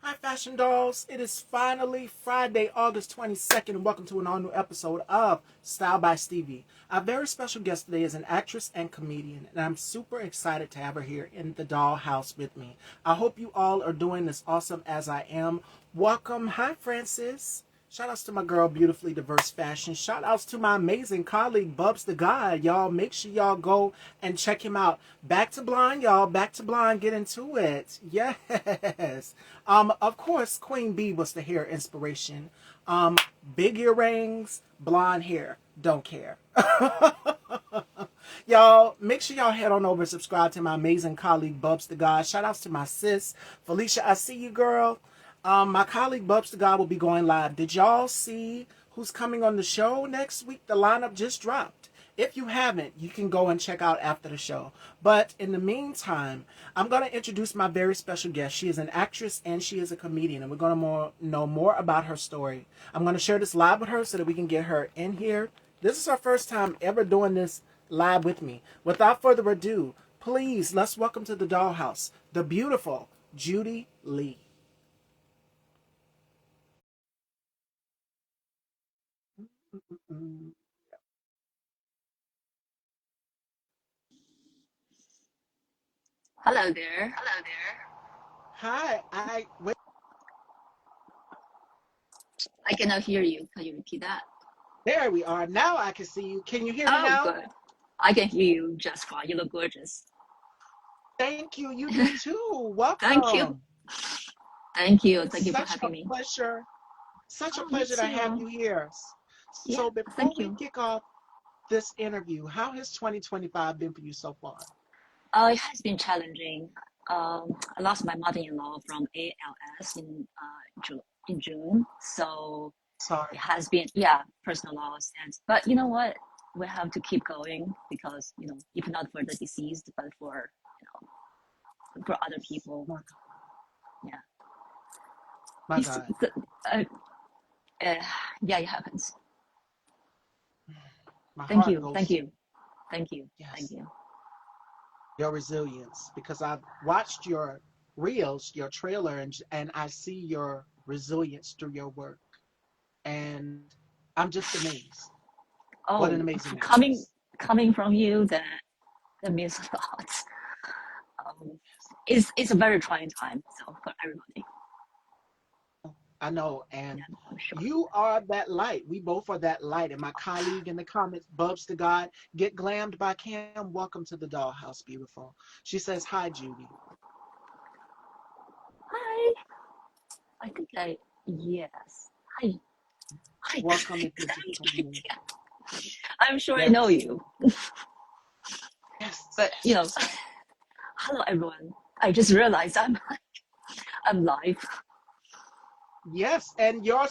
Hi, Fashion Dolls. It is finally Friday, August 22nd, and welcome to an all new episode of Style by Stevie. Our very special guest today is an actress and comedian, and I'm super excited to have her here in the dollhouse with me. I hope you all are doing as awesome as I am. Welcome. Hi, Francis. Shout outs to my girl, Beautifully Diverse Fashion. Shout outs to my amazing colleague, Bubs the God. Y'all, make sure y'all go and check him out. Back to Blonde, y'all. Back to Blonde. Get into it. Yes. Of course, Queen Bee was the hair inspiration. Big earrings, blonde hair. Don't care. Y'all, make sure y'all head on over and subscribe to my amazing colleague, Bubs the God. Shout outs to my sis, Felicia. I see you, girl. My colleague Bubs the God will be going live. Did y'all see who's coming on the show next week? The lineup just dropped. If you haven't, you can go and check out after the show. But in the meantime, I'm going to introduce my very special guest. She is an actress and she is a comedian, and we're going to know more about her story. I'm going to share this live with her so that we can get her in here. This is her first time ever doing this live with me. Without further ado, please, let's welcome to the dollhouse the beautiful Judy Lee. Mm-mm. Hello there. Hello there. Hi, I wait. I cannot hear you. Can you repeat that? There we are. Now I can see you. Can you hear me Oh, now? good. I can hear you just fine. You look gorgeous. Thank you. You do too. Thank you. Welcome. Thank you. It's Thank you for such a having me. pleasure. Such a Oh, me pleasure to have too. you here. Yeah, So before thank we you. kick off this interview, how has 2025 been for you so far? It has been challenging. I lost my mother-in-law from ALS in June, so it Sorry. has been, yeah, personal loss. And but you know what? We have to keep going because if not for the deceased, but for other people. My, Yeah. my It's, God. uh, uh, yeah, it happens. My Thank heart you, thank goes to you, thank you, thank yes, you. your resilience because I've watched your reels, your trailer, and I see your resilience through your work. And I'm just amazed. What an Oh, amazing coming actress. coming from you, that means a lot. It's a very trying time, so for everybody. I know. And Yeah, I'm sure. you are that light. We both are that light. And my colleague in the comments, Bubs to God, get glammed by Cam. Welcome to the dollhouse, beautiful. She says, Hi, Judy. Hi. I think yes. Hi. Hi. Welcome if you're just coming in. I'm sure I know Yes. you, Yes. but hello everyone. I just realized I'm live. Yes, and your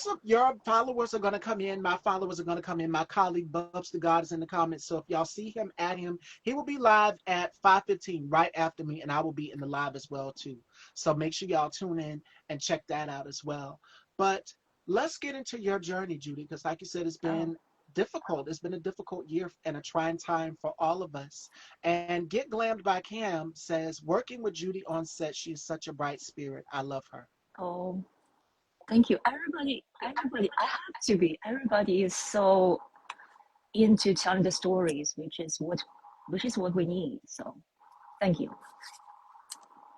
followers are going to come in. My followers are going to come in. My colleague Bubs the God is in the comments. So if y'all see him, add him. He will be live at 5:15 right after me, and I will be in the live as well too. So make sure y'all tune in and check that out as well. But let's get into your journey, Judy, because like you said, it's Oh, been difficult. It's been a difficult year and a trying time for all of us. And Get Glammed by Cam says, working with Judy on set, she's such a bright spirit. I love her. oh, thank you. Everybody, I have to be. Everybody is so into telling the stories, which is what we need. So thank you.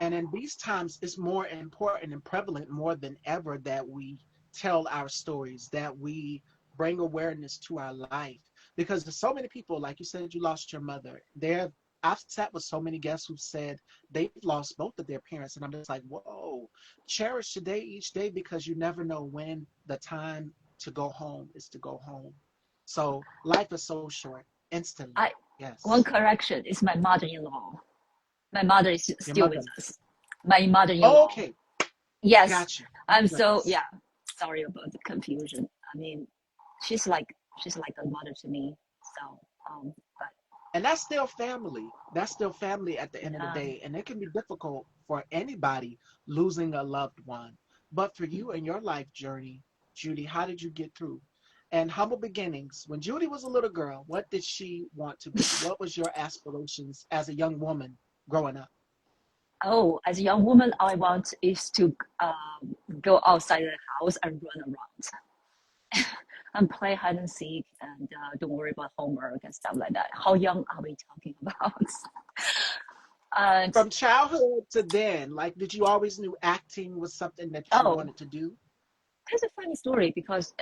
And in these times, it's more important and prevalent more than ever that we tell our stories, that we bring awareness to our life. Because there's so many people, like you said, you lost your mother. I've sat with so many guests who said they've lost both of their parents. And I'm just like, whoa, cherish today, each day, because you never know when the time to go home is to go home. So life is so short, instantly. I One Yes. correction is my mother-in-law. My mother is Your still with mother. us. My mother-in-law. Okay, Yes, got you. My I'm so goodness. yeah. Sorry about the confusion. I mean, she's like she's like a mother to me. So but And that's still family. That's still family at the end of the yeah. day. And it can be difficult for anybody losing a loved one. But for you and your life journey, Judy, how did you get through? And humble beginnings. When Judy was a little girl, what did she want to be? What was your aspirations as a young woman growing up? Oh, as a young woman, all I want is to go outside the house and run around and play hide and seek and don't worry about homework and stuff like that. How young are we talking about? And From childhood to then, like, did you always knew acting was something that you oh, wanted to do? there's a funny story because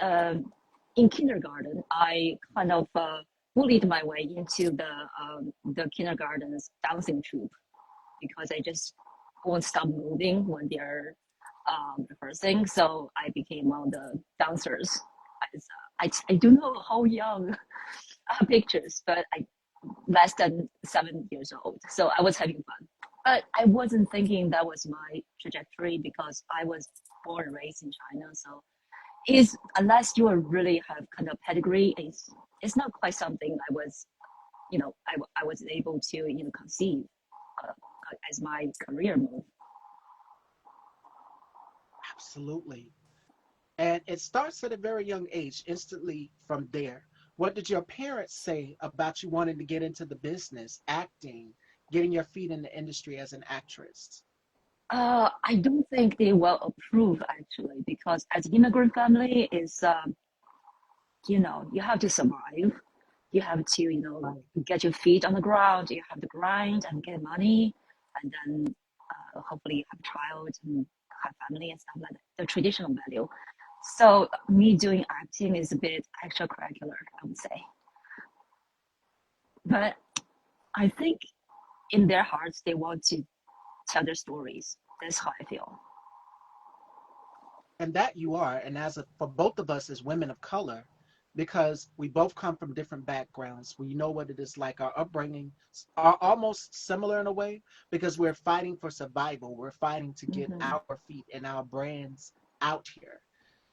in kindergarten, I kind of bullied my way into the kindergarten's dancing troupe because I just won't stop moving when they're rehearsing. So I became one of the dancers. I don't know how young pictures, but I less than 7 years old. So I was having fun. But I wasn't thinking that was my trajectory because I was born and raised in China. So is unless you really have kind of pedigree, it's not quite something I was able to conceive uh, as my career move. Absolutely. And it starts at a very young age, instantly from there. What did your parents say about you wanting to get into the business, acting, getting your feet in the industry as an actress? I don't think they will approve actually because as immigrant family is you have to survive. You have to Right. get your feet on the ground. You have to grind and get money, and then hopefully have child and have family and stuff like that. The traditional value. So me doing acting is a bit extracurricular, I would say. But I think in their hearts they want to tell their stories. That's how I feel. And that you are. And for both of us as women of color, because we both come from different backgrounds, we know what it is like. Our upbringing are almost similar in a way because we're fighting for survival. We're fighting to get Hmm. our feet and our brands out here.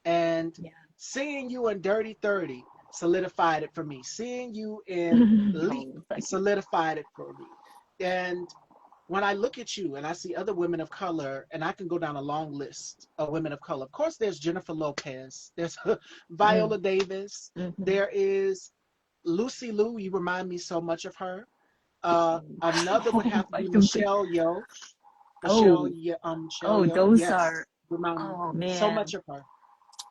And Yeah. seeing you in Dirty 30 solidified it for me. Seeing you in Leap Oh, thank you. solidified it for me. And when I look at you and I see other women of color, and I can go down a long list of women of color. Of course, there's Jennifer Lopez, there's Mm, Viola Davis, hmm. there is Lucy Liu. You remind me so much of her. Another would Oh, have to I be don't think. Michelle Yeoh. Oh, Michelle oh, Yeoh. those are. Yes, remind me Oh so man, much of her.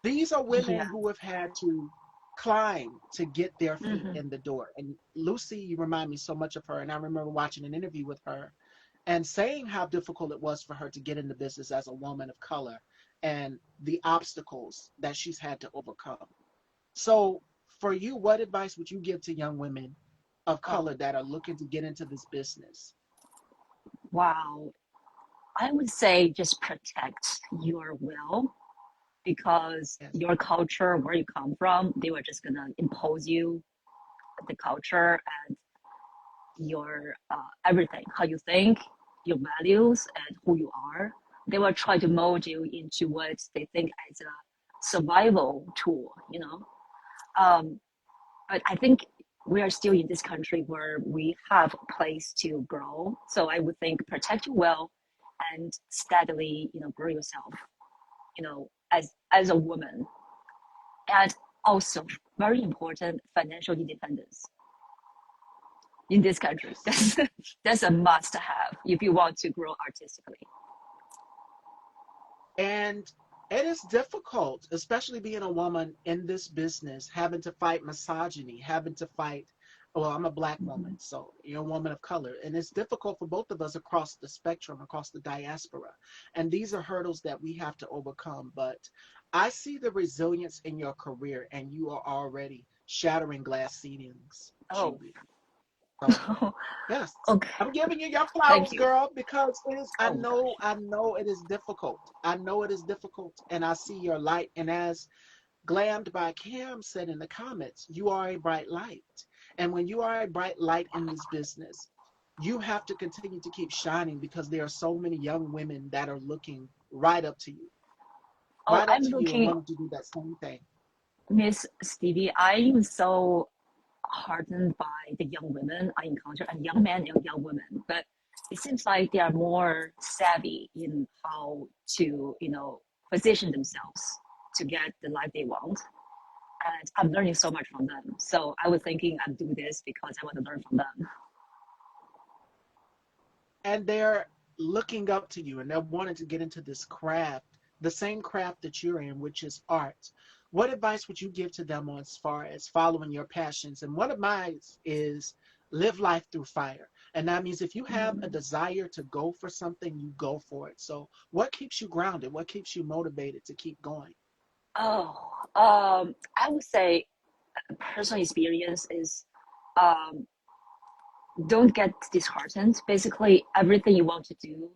These are women yeah. who have had to climb to get their feet Hmm. in the door. And Lucy, you remind me so much of her. And I remember watching an interview with her and saying how difficult it was for her to get into business as a woman of color and the obstacles that she's had to overcome. So, for you, what advice would you give to young women of Oh, color that are looking to get into this business? wow. I would say just protect your will because Yes. your culture, where you come from, they were just gonna impose you the culture and your everything, how you think, your values, and who you are. They will try to mold you into what they think as a survival tool. Um, but I think we are still in this country where we have a place to grow. So I would think protect your well and steadily, grow yourself, as a woman. And also very important, financial independence in this country. Yes. That's a must have if you want to grow artistically. And it is difficult, especially being a woman in this business, having to fight misogyny, having to fight. Well, I'm a black Mhm. woman, so you're a woman of color. And it's difficult for both of us across the spectrum, across the diaspora. And these are hurdles that we have to overcome. But I see the resilience in your career, and you are already shattering glass ceilings, Oh, Judy. So yes, okay. I'm giving you your Thank flowers, you. girl, because it is. Oh gosh. I know it is difficult. I know it is difficult, and I see your light. And as Glammed by Cam said in the comments, you are a bright light. And when you are a bright light in this business, you have to continue to keep shining because there are so many young women that are looking Oh, right up I'm to you, and looking, wanting to do that same thing. Miss Stevie. I'm so heartened by the young women I encounter and young men and young women, but it seems like they are more savvy in how to, position themselves to get the life they want. And I'm learning so much from them. So I was thinking I'd do this because I want to learn from them. And they're looking up to you and they're wanting to get into this craft, the same craft that you're in, which is art, what advice would you give to them on as far as following your passions? And one of mine is live life through fire. And that means if you have a Mm. desire to go for something, you go for it. So what keeps you grounded? What keeps you motivated to keep going? Oh, I would say personal experience is um, don't get disheartened. Basically, everything you want to do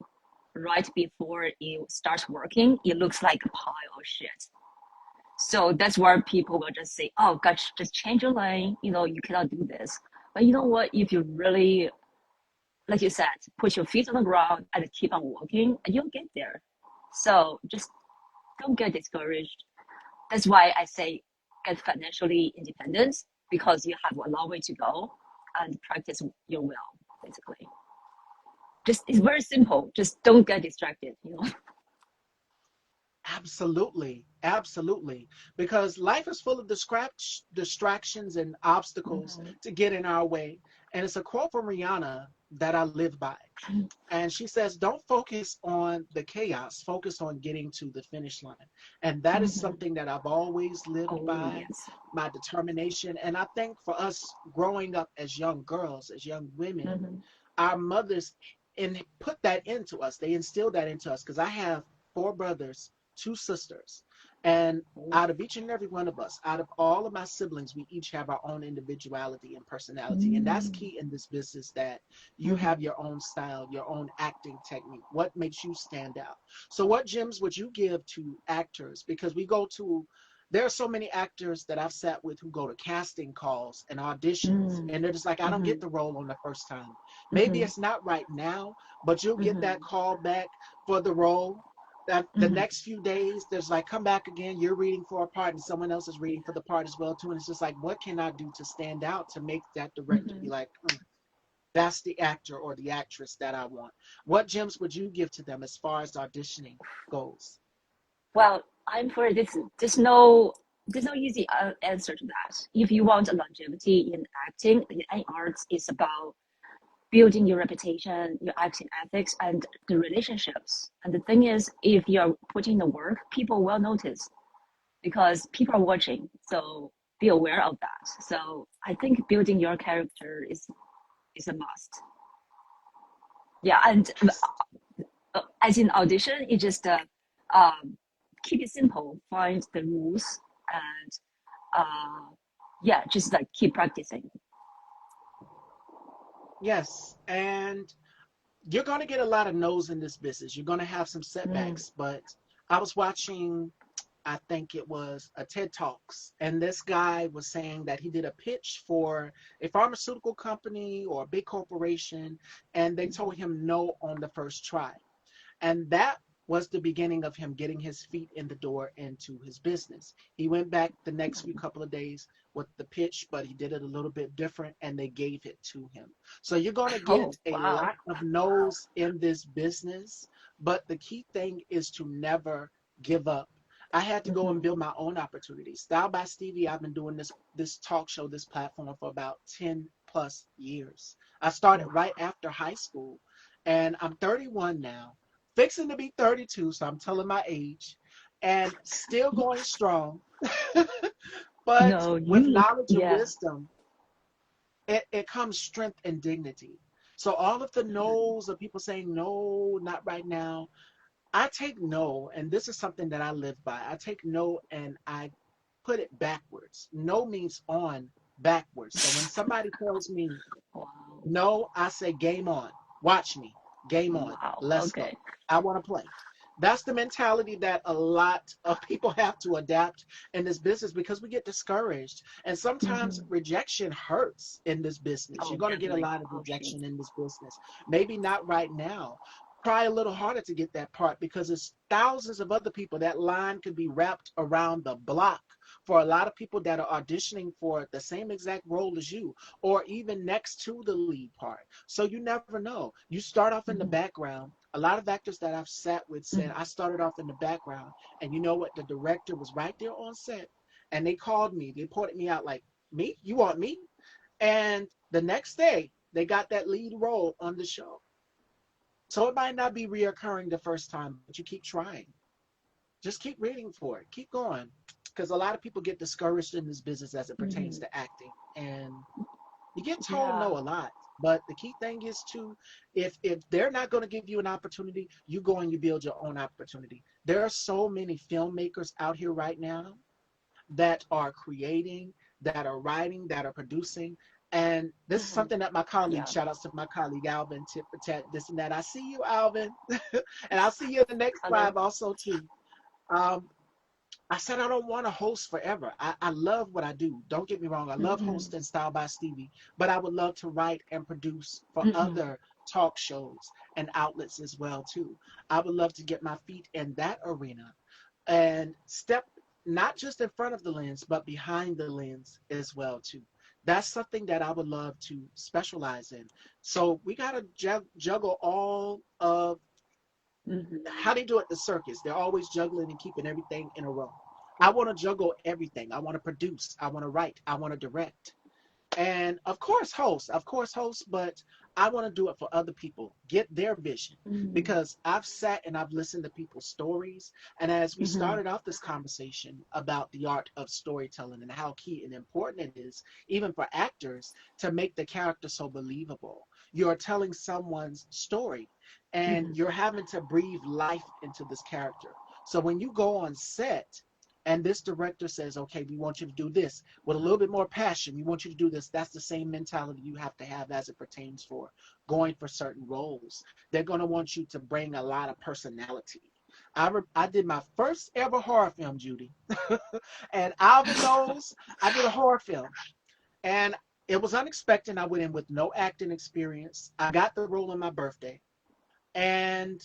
right before you start working, it looks like a pile of shit. So that's where people will just say, "Oh, gosh, just change your lane. You cannot do this." But you know what? If you really, like you said, put your feet on the ground and keep on walking, you'll get there. So just don't get discouraged. That's why I say get financially independent because you have a long way to go and practice your will, basically. Just it's very simple. Just don't get distracted. Absolutely, absolutely. Because life is full of distractions and obstacles Mm-hmm. to get in our way. And it's a quote from Rihanna that I live by. And she says, don't focus on the chaos, focus on getting to the finish line. And that is Mm-hmm. something that I've always lived Oh by, yes. my determination. And I think for us growing up as young girls, as young women, Mm-hmm. our mothers put that into us. They instilled that into us because I have four brothers, two sisters, and Oh. out of each and every one of us, out of all of my siblings, we each have our own individuality and personality. And that's Mm-hmm. key in this business that you have Mm-hmm. your own style, your own acting technique. What makes you stand out? So, what gems would you give to actors? Because there are so many actors that I've sat with who go to casting calls and auditions, and they're just like, I don't get Mm-hmm. the role on the first time. Maybe Mm-hmm. it's not right now, but you'll get that Mm-hmm. call back for the role. That the Mm-hmm. next few days, there's like, come back again. You're reading for a part, and someone else is Yeah. reading for the part as well too. And it's just like, what can I do to stand out to make that director be Mm-hmm. like, that's the actor or the actress that I want? What gems would you give to them as far as auditioning goes? Well, I'm for this. There's no easy answer to that. If you want a longevity in acting, in arts, it's about building your reputation, your acting ethics, and the relationships. And the thing is, if you're putting the work, people will notice because people are watching. So be aware of that. So I think building your character is a must. Yeah, and as in audition, you just um, keep it simple, find the rules, and uh, yeah, just like keep practicing. Yes, and you're going to get a lot of no's in this business. You're going to have some Mm. setbacks, but I was watching, I think it was a TED Talks, and this guy was saying that he did a pitch for a pharmaceutical company or a big corporation, and they told him no on the first try. And that was the beginning of him getting his feet in the door into his business. He went back the next few couple of days with the pitch, but he did it a little bit different and they gave it to him. So you're going to Oh get a wow. lot of no's in this business, but the key thing is to never give up. I had to go and Mm-hmm. build my own opportunities. Style by Stevie, I've been doing this talk show, this platform for about 10 plus years. I started right after high school and I'm 31 now, fixing to be 32, so I'm telling my age, and still going strong. But No, with you look knowledge and yeah. wisdom, it comes strength and dignity. So all of the Mm-hmm. no's of people saying no, not right now, I take no, and this is something that I live by. I take no and I put it backwards. No means on backwards. So when somebody tells me Wow. no, I say game on. Watch me. Game on. Wow. Let's Okay. go. I want to play. That's the mentality that a lot of people have to adapt in this business because we get discouraged. And sometimes Mm-hmm. rejection hurts in this business. You're Oh, going to get a definitely. lot of Oh shoot. rejection in this business. Maybe not right now. Try a little harder to get that part because there's thousands of other people. That line could be wrapped around the block for a lot of people that are auditioning for the same exact role as you or even next to the lead part. So you never know. You start off in the Mm-hmm. background. A lot of actors that I've sat with said, Mm-hmm. I started off in the background. And you know what? The director was right there on set. And they called me. They pointed me out like, me? You want me? And the next day, they got that lead role on the show. So it might not be reoccurring the first time, but you keep trying. Just keep reading for it. Keep going. Because a lot of people get discouraged in this business as it pertains Hmm. to acting. And you get told Yeah. no a lot. But the key thing is to, if they're not going to give you an opportunity, you go and you build your own opportunity. There are so many filmmakers out here right now that are creating, that are writing, that are producing. And this is Hmm. something that my colleague, Yeah. shout outs to my colleague Alvin, tit for tat, this and that. I see you, Alvin. And I'll see you in the next Hello. live also too. Um, I said I don't want to host forever. I love what I do. Don't get me wrong. I love Hmm. hosting Style by Stevie, but I would love to write and produce for Hmm. other talk shows and outlets as well too. I would love to get my feet in that arena and step not just in front of the lens, but behind the lens as well too. That's something that I would love to specialize in. So we got to juggle all of how Hmm. they do at the circus. They're always juggling and keeping everything in a row. I want to juggle everything. I want to produce. I want to write. I want to direct. And of course, host, but I want to do it for other people, get their vision. Hmm. Because I've sat and I've listened to people's stories. And as we Hmm. started off this conversation about the art of storytelling and how key and important it is, even for actors, to make the character so believable. You're telling someone's story and Hmm. you're having to breathe life into this character. So when you go on set, and this director says, okay, we want you to do this with a little bit more passion. We want you to do this. That's the same mentality you have to have as it pertains for going for certain roles. They're going to want you to bring a lot of personality. I did my first ever horror film, Judy. And Alvin knows I did a horror film. And it was unexpected. I went in with no acting experience. I got the role on my birthday. And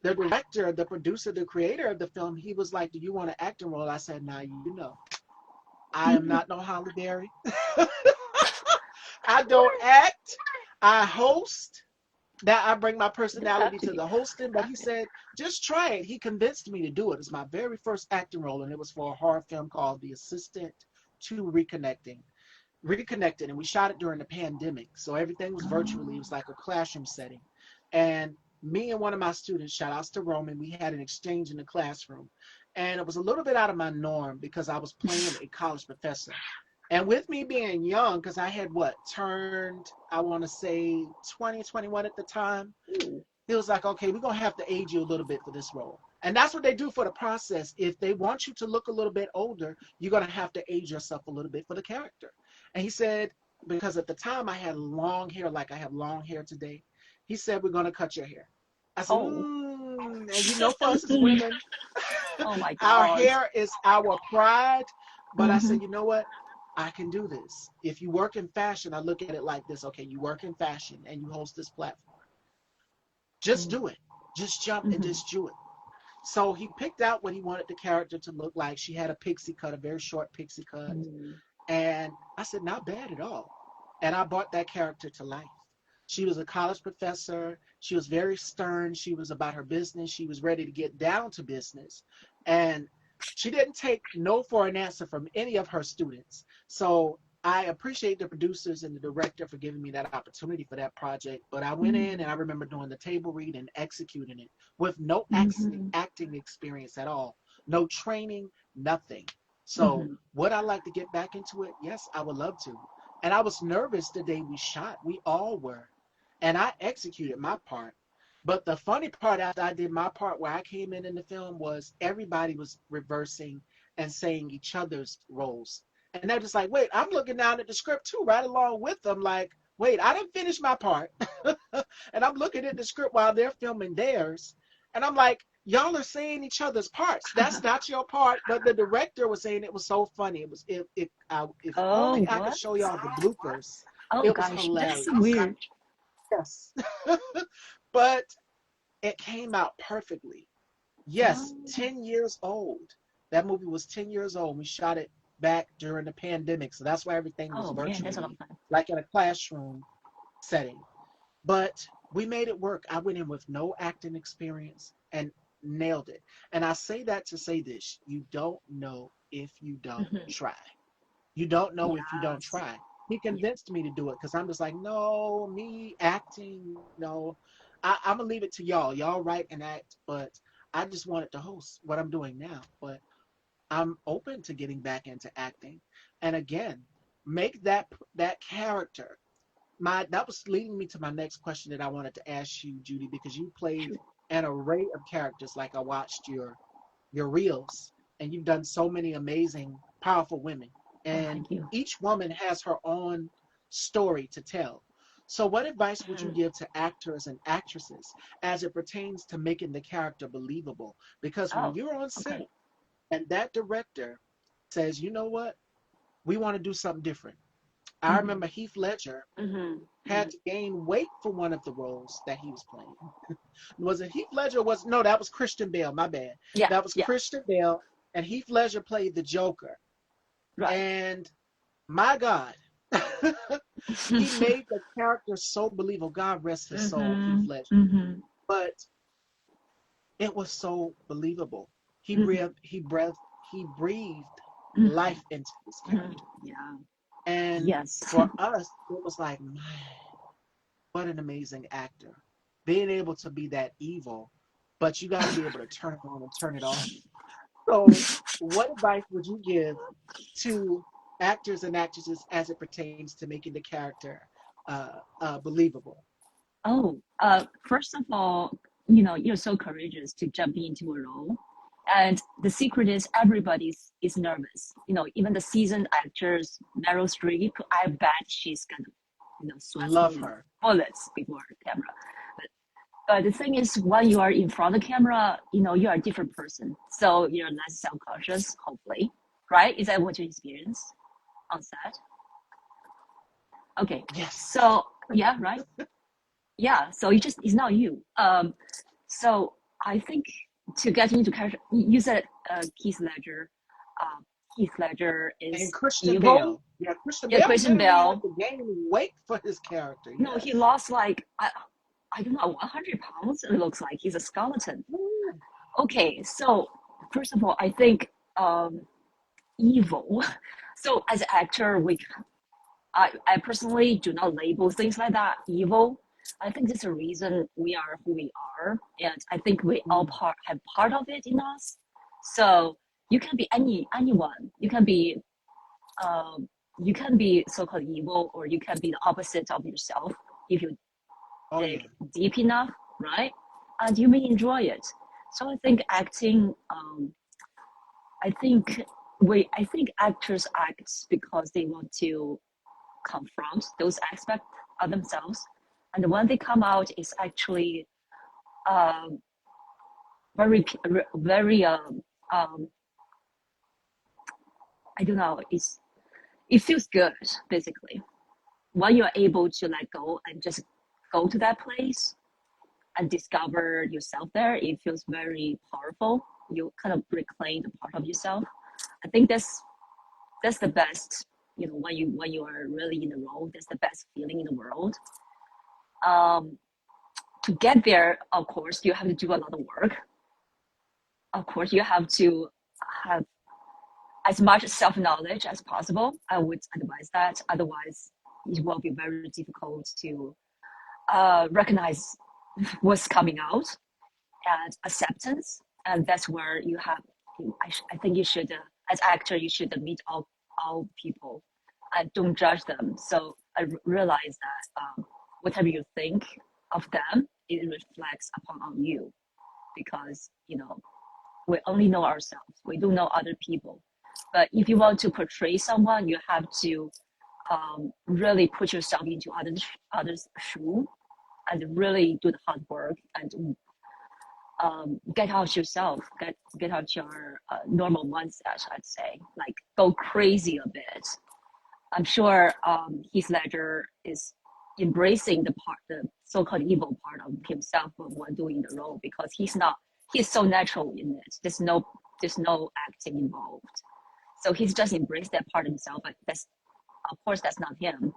the director, the producer, the creator of the film, he was like, do you want an acting role? I said, nah, you know. I am not no Holly Berry. I don't act. I host. That I bring my You have personality to to be. the hosting, but he said, just try it. He convinced me to do it. It's my very first acting role, and it was for a horror film called The Assistant to Reconnected, and we shot it during the pandemic. So everything was virtually, it Oh. was like a classroom setting. And me and one of my students, shout outs to Roman, we had an exchange in the classroom. And it was a little bit out of my norm because I was playing a college professor. And with me being young, because I had what, turned, I want to say 20, 21 at the time, Ooh. he was like, okay, we're going to have to age you a little bit for this role. And that's what they do for the process. If they want you to look a little bit older, you're going to have to age yourself a little bit for the character. And he said, because at the time I had long hair, like I have long hair today, he said, we're going to cut your hair. I said, Oh. and you know, for us as women, Oh my our God. hair is our pride. But I Hmm. said, you know what? I can do this. If you work in fashion, I look at it like this. Okay, you work in fashion and you host this platform. Just do it. Just jump and Hmm. just do it. So he picked out what he wanted the character to look like. She had a pixie cut, a very short pixie cut. Hmm. And I said, not bad at all. And I brought that character to life. She was a college professor. She was very stern. She was about her business. She was ready to get down to business. And she didn't take no for an answer from any of her students. So I appreciate the producers and the director for giving me that opportunity for that project. But I went in and I remember doing the table read and executing it with no Hmm. acting experience at all, no training, nothing. So Hmm. would I like to get back into it? Yes, I would love to. And I was nervous the day we shot. We all were. And I executed my part. But the funny part after I did my part where I came in the film was everybody was reversing and saying each other's roles. And they're just like, wait, I'm looking down at the script too, right along with them. Like, wait, I didn't finish my part. And I'm looking at the script while they're filming theirs. And I'm like, y'all are saying each other's parts. That's not your part. But the director was saying it was so funny. It was if Oh, only I could what? show y'all the bloopers. Oh It was gosh, that's so hilarious. weird. Yes. But it came out perfectly. Yes, Oh, 10 years old. That movie was 10 years old. We shot it back during the pandemic. So that's why everything was oh man, that's a long virtually time. like in a classroom setting. But we made it work. I went in with no acting experience and nailed it. And I say that to say this, you don't know if you don't Hmm. try. You don't know if you don't Yes. try. He Yeah. convinced me to do it because I'm just like, no, me acting, no. I'm gonna leave it to y'all. Y'all write and act, but I just wanted to host what I'm doing now. But I'm open to getting back into acting. And again, make that character. My that was leading me to my next question that I wanted to ask you, Judy, because you played Sure. an array of characters. Like I watched your reels, and you've done so many amazing, powerful women. Oh, And thank you. each woman has her own story to tell. So, what advice would you Mhm. give to actors and actresses as it pertains to making the character believable? Because when Oh, you're on okay. set and that director says, you know what, we want to do something different. I Mm-hmm. remember Heath Ledger Mm-hmm. had to gain weight for one of the roles that he was playing. Was it Heath Ledger? Was no, that was Christian Bale. My bad. Yeah, That was yeah, Christian Bale, and Heath Ledger played the Joker. right. And my God, he made the character so believable. God rest his soul, Heath Mm-hmm. Ledger. Mm-hmm. But it was so believable. Mm-hmm. He breathed Mm-hmm. life into this Mm-hmm. character. Yeah. And Yes. for us, it was like, man, what an amazing actor. Being able to be that evil, but you got to be able to turn it on and turn it off. So, what advice would you give to actors and actresses as it pertains to making the character believable? Oh, first of all, you're so courageous to jump into a role. And the secret is everybody is nervous. Even the seasoned actors, Meryl Streep, I bet she's gonna, Love sweating her. bullets before the camera. But the thing is, when you are in front of the camera, you are a different person. So you're less self-conscious, hopefully. Right? Is that what you experience on set? Okay. Yes. So yeah, right? Yeah. So it's not you. So I think to get into character, you said Keith Ledger. Keith Ledger And is Christian evil. Bale. Yeah, Christian Yeah, Bale Christian literally had Bale. to gain weight for his character. No, he Yes. lost like I don't know 100 pounds. It looks like he's a skeleton. Ooh. Okay, so first of all, I think evil. So as an actor, I personally do not label things like that evil. I think there's a reason we are who we are, and I think we all Mm. have part of it in us. So you can be anyone. Um, you can be so-called evil, or you can be the opposite of yourself if you Oh dig yeah. deep enough, right? And you may enjoy it. So I think acting. I think I think actors act because they want to confront those aspects of themselves, and when they come out, it's actually um, very I don't know. It feels good basically when you're able to let go and just go to that place and discover yourself there. It feels very powerful. You kind of reclaim the part of yourself. I think that's the best. When you are really in the role, that's the best feeling in the world. Um, to get there, of course, you have to do a lot of work. Of course, you have to have as much self knowledge as possible. I would advise that. Otherwise, it will be very difficult to recognize what's coming out and acceptance. And that's where you have. I think you should, as actor, you should meet all people and don't judge them. So I realize that whatever you think of them, it reflects upon on you because we only know ourselves. We don't know other people. But if you want to portray someone, you have to really put yourself into others' shoe and really do the hard work and get out yourself, get out your normal mindset. I'd say like go crazy a bit. I'm sure Heath Ledger is embracing the so-called evil part of himself when doing the role because he's so natural in it. There's no acting involved. So he's just embraced that part of himself. But that's of course that's not him.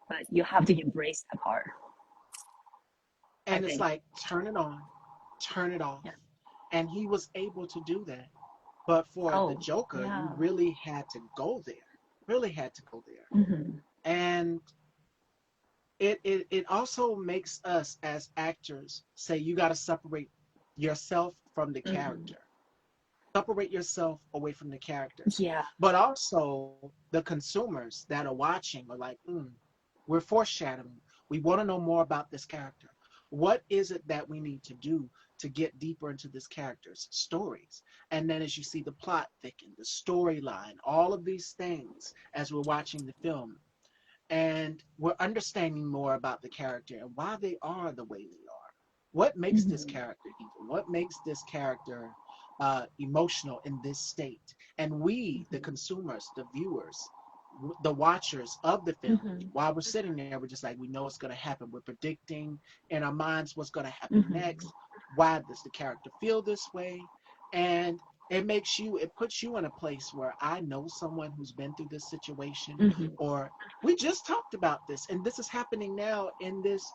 But you have to embrace that part. I And it's think. like turn it on, turn it off. Yeah. And he was able to do that. But for the Oh Joker, you yeah. really had to go there. Really had to go there. Mm-hmm. And it also makes us as actors say you got to separate yourself from the Mm-hmm. character, separate yourself away from the character. Yeah. But also the consumers that are watching are like, we're foreshadowing. We want to know more about this character. What is it that we need to do to get deeper into this character's stories? And then as you see the plot thicken, the storyline, all of these things as we're watching the film, and we're understanding more about the character and why they are the way they are. What makes this Mm-hmm. character evil? What makes this character emotional in this state? And we, the consumers, the viewers, the watchers of the film, Mm-hmm. while we're sitting there, we're just like, we know what's going to happen. We're predicting in our minds what's going to happen Mm-hmm. next. Why does the character feel this way? And it puts you in a place where I know someone who's been through this situation, Mm-hmm. or we just talked about this and this is happening now in this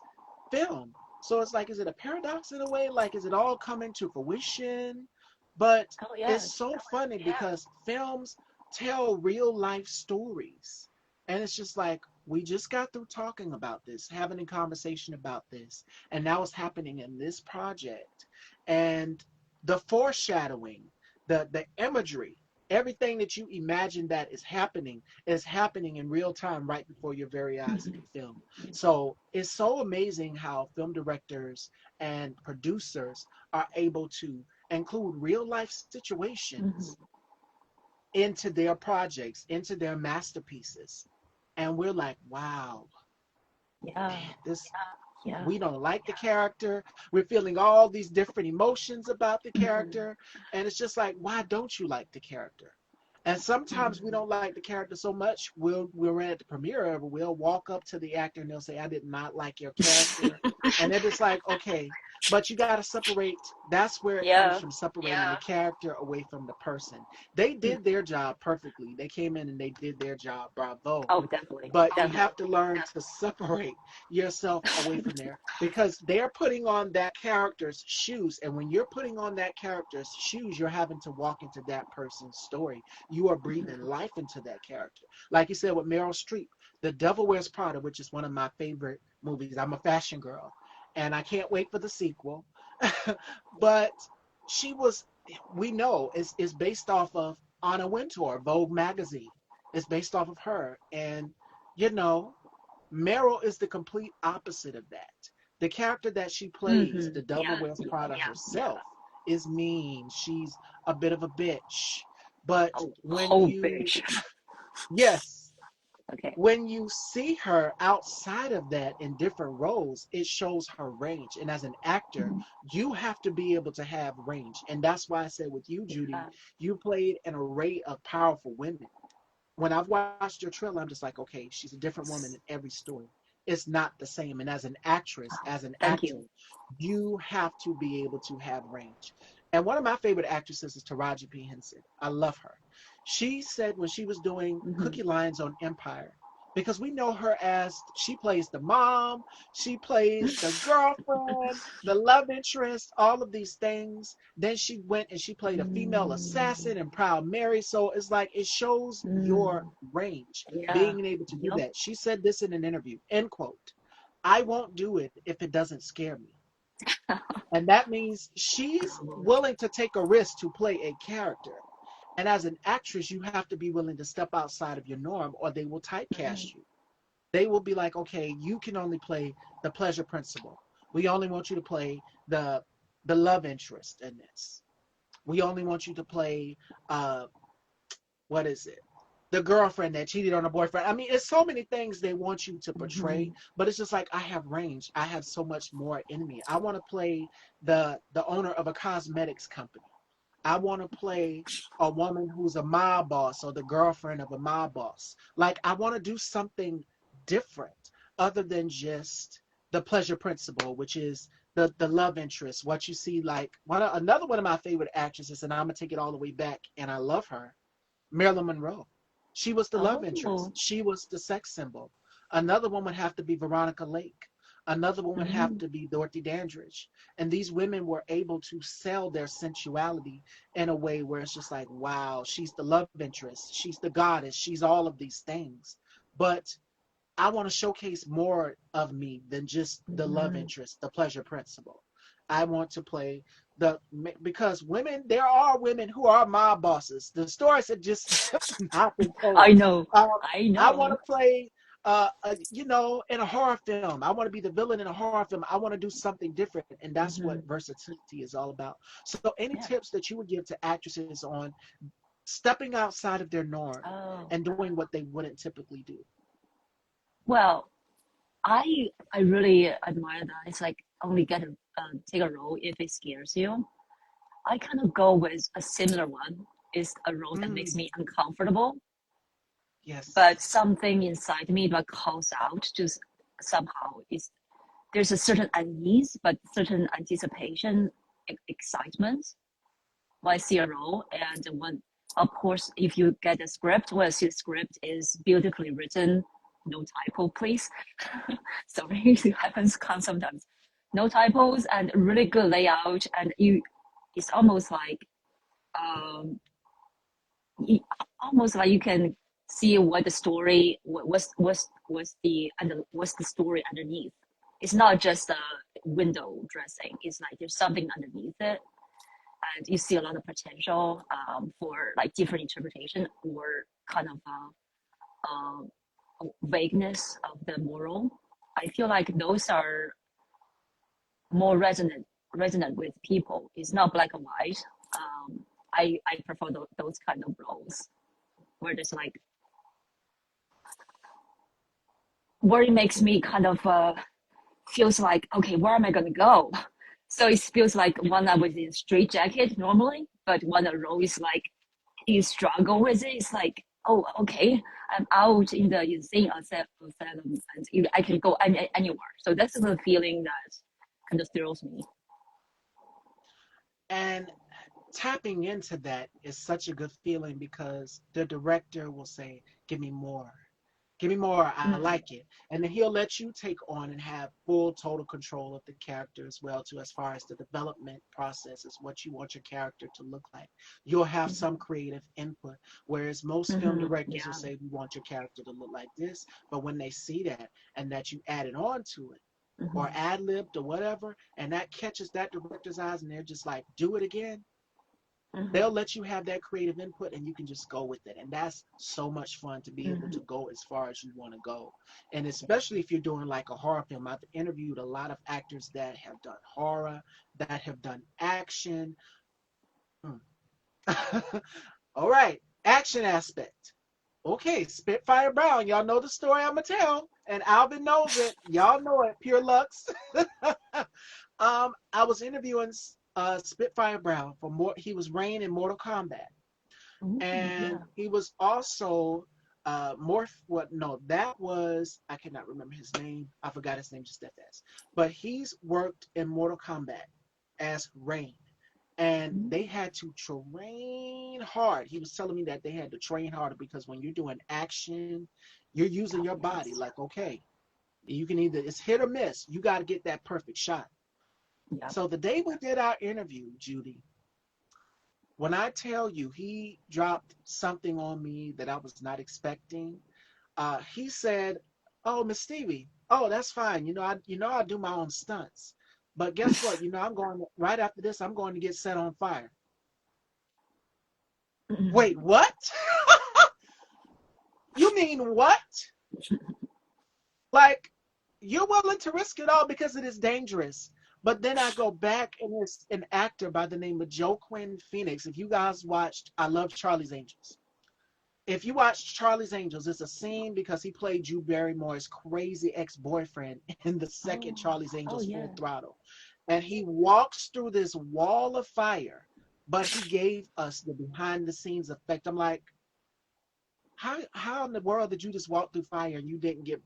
film. So it's like, is it a paradox in a way? Like, is it all coming to fruition? But Oh it's yes. so funny because films tell real life stories. And it's just like, we just got through talking about this, having a conversation about this, and now it's happening in this project. And the foreshadowing, the imagery, everything that you imagine that is happening in real time right before your very eyes in Mm-hmm. the film. So it's so amazing how film directors and producers are able to include real life situations Mm-hmm. into their projects, into their masterpieces. And we're like, wow, Yeah. man, this Yeah. we don't like the character. We're feeling all these different emotions about the Mm-hmm. character. And it's just like, why don't you like the character? And sometimes we don't like the character so much, we're at the premiere of it, we'll walk up to the actor and they'll say, I did not like your character. And they're just like, okay, but you gotta separate. That's where it comes Yeah. from, separating the character away from the person. They Mm. did their job perfectly. They came in and they did their job. Bravo. Oh, definitely. But you Definitely. have to learn to separate yourself away from there, because they're putting on that character's shoes. And when you're putting on that character's shoes, you're having to walk into that person's story. You are breathing life into that character. Like you said with Meryl Streep, The Devil Wears Prada, which is one of my favorite movies. I'm a fashion girl and I can't wait for the sequel. But she was, we know, is based off of Anna Wintour, Vogue magazine. It's based off of her. And, you know, Meryl is the complete opposite of that. The character that she plays, Mm-hmm. the Devil Yeah. Wears Prada Yeah. herself, is mean. She's a bit of a bitch. But Oh, when whole you, bitch. yes, Okay. when you see her outside of that in different roles, it shows her range. And as an actor, Mhm. you have to be able to have range. And that's why I said with you, Judy, Yeah. you played an array of powerful women. When I've watched your trailer, I'm just like, okay, she's a different woman in every story. It's not the same. And as an actress, Oh, as an thank actor, you. you have to be able to have range. And one of my favorite actresses is Taraji P. Henson. I love her. She said when she was doing Mm-hmm. Cookie Lines on Empire, because we know her as she plays the mom, she plays the girlfriend, the love interest, all of these things. Then she went and she played a female Mm. assassin in Proud Mary. So it's like it shows your Mm. range, Yeah. being able to do Yep. that. She said this in an interview, end quote. I won't do it if it doesn't scare me. And that means she's willing to take a risk to play a character. And as an actress, you have to be willing to step outside of your norm or they will Mm. typecast you. They will be like, okay, you can only play the pleasure principle. We only want you to play the love interest in this. We only want you to play uh what is it? The girlfriend that cheated on her boyfriend. I mean, it's so many things they want you to Mm-hmm. portray, but it's just like I have range. I have so much more in me. I want to play the owner of a cosmetics company. I want to play a woman who's a mob boss or the girlfriend of a mob boss. Like I want to do something different other than just the pleasure principle, which is the love interest. What you see, like another one of my favorite actresses, and I'm gonna take it all the way back, and I love her, Marilyn Monroe. She was the love interest. Oh. She was the sex symbol. Another one would have to be Veronica Lake. Another one would have Mm. to be Dorothy Dandridge. And these women were able to sell their sensuality in a way where it's just like, wow, she's the love interest. She's the goddess. She's all of these things. But I want to showcase more of me than just the love Mhm. interest, the pleasure principle. I want to play the because women, there are women who are mob bosses. The stories have just not been told. I know, Um, I I want know. to play, in a horror film. I want to be the villain in a horror film. I want to do something different, and that's what Hmm. versatility is all about. So, any Yeah. tips that you would give to actresses on stepping outside of their norm Oh, and doing what they wouldn't typically do? well, I really admire that. It's like only get a take a role if it scares you. I kind of go with a similar one. Is a role that makes Mm, me uncomfortable, yes. but something inside me that calls out just somehow is there's a certain unease, but certain anticipation, excitement when I see a role. And when, of course, if you get a script, well, the script is beautifully written, no typo, please. Sorry, it happens sometimes. No typos and really good layout, and it's um, almost like you can see what the story, what's the story underneath. It's not just a window dressing. It's like there's something underneath it, and you see a lot of potential for like different interpretation or kind of vagueness of the moral. I feel like those are more resonant with people. It's not black and white. I prefer those kind of roles where there's like where it makes me kind of feels like okay, where am I gonna go? So it feels like when I was in straight jacket normally, but when a role is like you struggle with it, it's like oh okay, I'm out in the insane asylum and I can go anywhere. So that's the feeling that kind of thrills me. And tapping into that is such a good feeling because the director will say, "Give me more. Give me more. I Mm-hmm. like it." And then he'll let you take on and have full total control of the character as well, too, as far as the development process is what you want your character to look like. You'll have some creative input, whereas most film Mm-hmm. directors will Yeah. say, "We want your character to look like this." But when they see that and that you added on to it, or Mm-hmm. ad libbed or whatever, and that catches that director's eyes and they're just like, "Do it again," they'll Mm-hmm. let you have that creative input and you can just go with it. And that's so much fun to be able to Mm-hmm. go as far as you want to go. And Yeah. especially if you're doing like a horror film. I've interviewed a lot of actors that have done horror, that have done action. Mm. All right, action aspect. Okay, Spitfire Brown. Y'all know the story I'm gonna tell, and Alvin knows it. Y'all know it. Pure Lux. I was interviewing Spitfire Brown for more. He was Rain in Mortal Kombat, Ooh, and yeah. he was also Morph. What? No, that was I cannot remember his name. I forgot his name just that fast. But he's worked in Mortal Kombat as Rain, and they Mm-hmm. had to train hard. He was telling me that they had to train harder because when you're doing action, you're using Oh your body. yes. Like, okay, you can either it's hit or miss. You got to get that perfect shot. Yep. So the day we did our interview, Judy, when I tell you he dropped something on me that I was not expecting, he said, "Oh, Miss Stevie, oh that's fine. I do my own stunts, but guess what? I'm going right after this. I'm going to get set on fire." Wait, Mm-hmm. what? You mean what? Like, you're willing to risk it all because it is dangerous. But then I go back and it's an actor by the name of Joe Quinn Phoenix. If you guys watched I Love Charlie's Angels. If you watch Charlie's Angels, it's a scene because he played Drew Barrymore's crazy ex-boyfriend in the second Oh. Charlie's Oh Angels yeah. Full Throttle. And he walks through this wall of fire, but he gave us the behind the scenes effect. I'm like, how in the world did you just walk through fire and you didn't get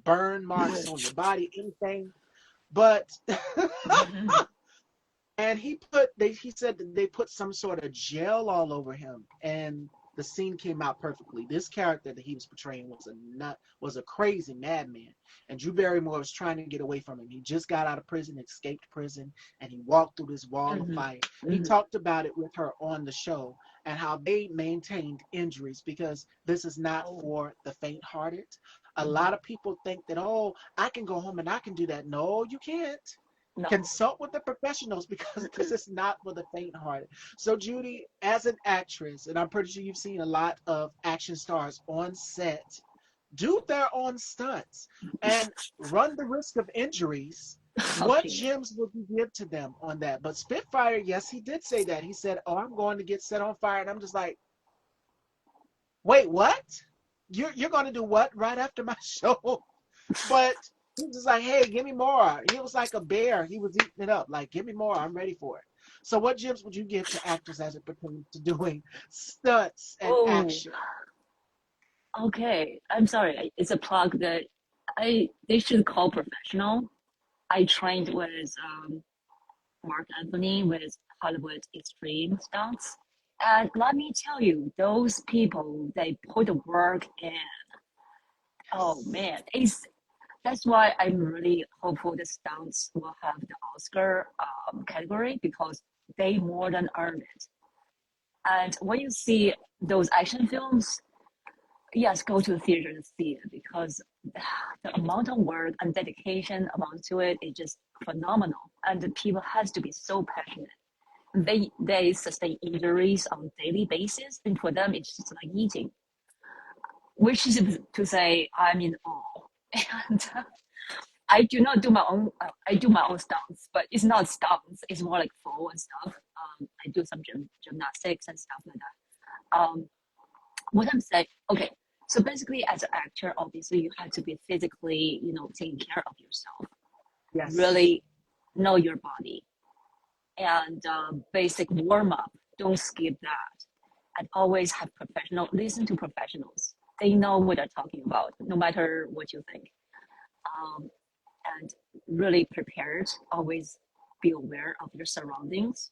burn marks on your body, anything? But Mm-hmm. and he said that they put some sort of gel all over him, and the scene came out perfectly. This character that he was portraying was a crazy madman, and Drew Barrymore was trying to get away from him. He just got out of prison, escaped prison, and he walked through this wall of fire. He Mm-hmm. talked about it with her on the show and how they maintained injuries because this is not Oh. for the faint-hearted. A lot of people think that, oh, I can go home and I can do that. No, you can't. No. Consult with the professionals because this is not for the faint-hearted. So, Judy, as an actress, and I'm pretty sure you've seen a lot of action stars on set do their own stunts and run the risk of injuries. Oh, What jeez. gems would you give to them on that? But Spitfire, yes, he did say that. He said, "Oh, I'm going to get set on fire," and I'm just like, "Wait, what? You're going to do what right after my show?" But he was just like, "Hey, give me more." He was like a bear. He was eating it up. Like, give me more. I'm ready for it. So, what gems would you give to actors as it pertains to doing stunts and Oh, action? okay. I'm sorry. It's a plug that they should call professional. I trained with Mark Anthony with Hollywood Extreme Stunts. And let me tell you, those people they put the work in. Oh man, it's that's why I'm really hopeful the stunts will have the Oscar category because they more than earned it. And when you see those action films, yes, go to the theater and see it because the amount of work and dedication amount to it is just phenomenal. And the people has to be so passionate. They sustain injuries on a daily basis, and for them it's just like eating, which is to say I'm in awe. And I do not do my own. I do my own stunts, but it's not stunts. It's more like flow and stuff. I do some gymnastics and stuff like that. What I'm saying, okay. So basically, as an actor, obviously you have to be physically, taking care of yourself. Yes. Really know your body and basic warm up. Don't skip that. And always have professional. Listen to professionals. They know what they're talking about, no matter what you think. Um, and really prepared. Always be aware of your surroundings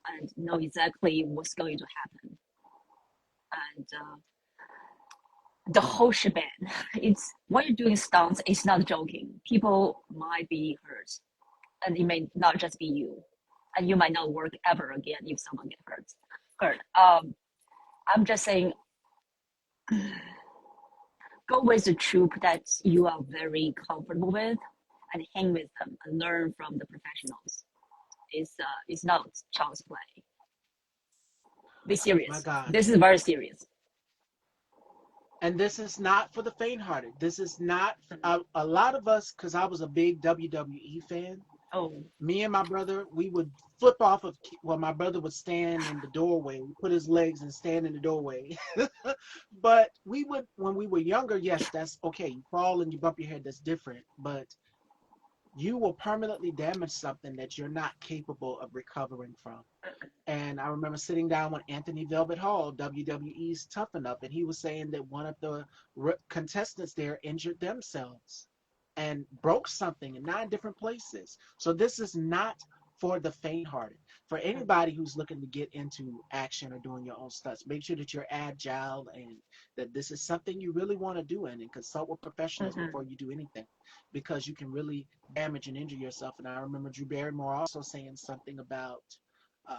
and know exactly what's going to happen. And the whole shebang. It's when you're doing stunts, it's not joking. People might be hurt, and it may not just be you, and you might not work ever again if someone gets hurt. Hurt. I'm just saying, go with the troupe that you are very comfortable with, and hang with them and learn from the professionals. It's not child's play. Be My serious. God. This is very serious. And this is not for the faint-hearted. This is not a lot of us, because I was a big WWE fan. Oh, Me and my brother, we would flip off of, well, my brother would stand in the doorway, put his legs and stand in the doorway. But we would, when we were younger, yes, that's okay. You fall and you bump your head, that's different. But you will permanently damage something that you're not capable of recovering from. And I remember sitting down with Anthony Velvet Hall, WWE's Toughen Up, and he was saying that one of the contestants there injured themselves and broke something in 9 different places. So this is not for the faint-hearted. For anybody who's looking to get into action or doing your own stunts, make sure that you're agile and that this is something you really want to do and consult with professionals mm-hmm. before you do anything because you can really damage and injure yourself. And I remember Drew Barrymore also saying something about uh,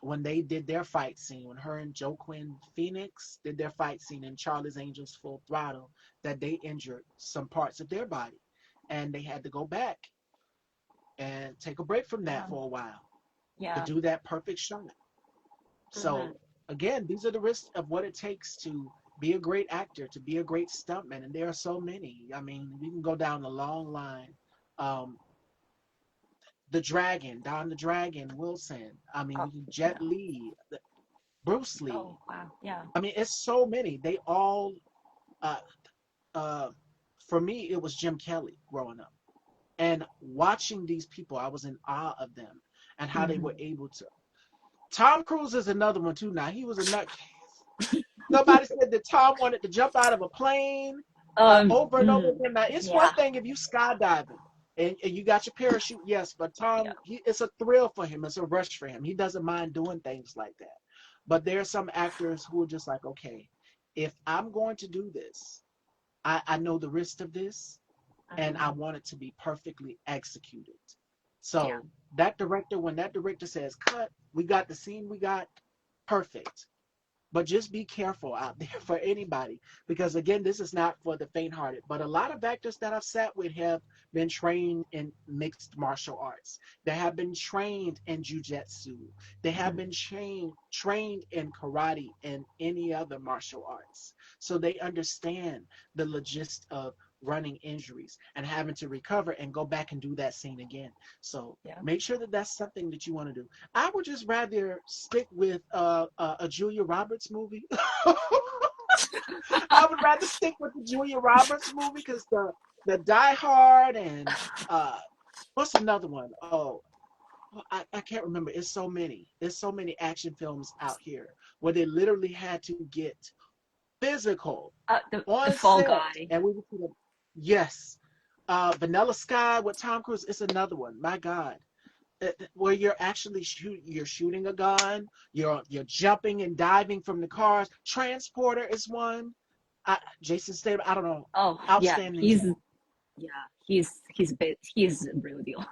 when they did their fight scene, when her and Joaquin Phoenix did their fight scene in Charlie's Angels Full Throttle, that they injured some parts of their body. And they had to go back and take a break from that Yeah, for a while to yeah. do that perfect shot. Mm-hmm. So, again, these are the risks of what it takes to be a great actor, to be a great stuntman. And there are so many. I mean, we can go down a long line. Um, the Dragon, Don the Dragon Wilson. I mean, Oh, we can yeah. Jet Li, Bruce Oh, Lee. wow. Yeah. I mean, it's so many. They all, uh, uh, for me, it was Jim Kelly growing up. And watching these people, I was in awe of them and how they Mm-hmm. were able to. Tom Cruise is another one too. Now he was a nutcase. Somebody said that Tom wanted to jump out of a plane over and over Mm, again. Now it's one yeah. thing if you skydiving and you got your parachute, yes, but Yeah. Tom, it's a thrill for him. It's a rush for him. He doesn't mind doing things like that. But there are some actors who are just like, okay, if I'm going to do this, I know the risk of this, and I Mm-hmm. want it to be perfectly executed. Yeah. So that director, when that director says cut, we got the scene we got perfect. But just be careful out there for anybody, because again, this is not for the faint-hearted. But a lot of actors that I've sat with have been trained in mixed martial arts. They have been trained in jujitsu. They have Mhm. been trained in karate and any other martial arts. So they understand the logist of running injuries and having to recover and go back and do that scene again. So Yeah. make sure that that's something that you want to do. I would just rather stick with a Julia Roberts movie. I would rather stick with the Julia Roberts movie because the Die Hard and what's another one? Oh, I can't remember. It's so many. There's so many action films out here where they literally had to get physical The on Fall set, Guy. and we would see them. Yes, Vanilla Sky with Tom Cruise is another one. My God, where you're actually you're shooting a gun, you're jumping and diving from the cars. Transporter is one. Jason Statham, I don't know, Oh yeah, outstanding he's job. yeah he's a real deal.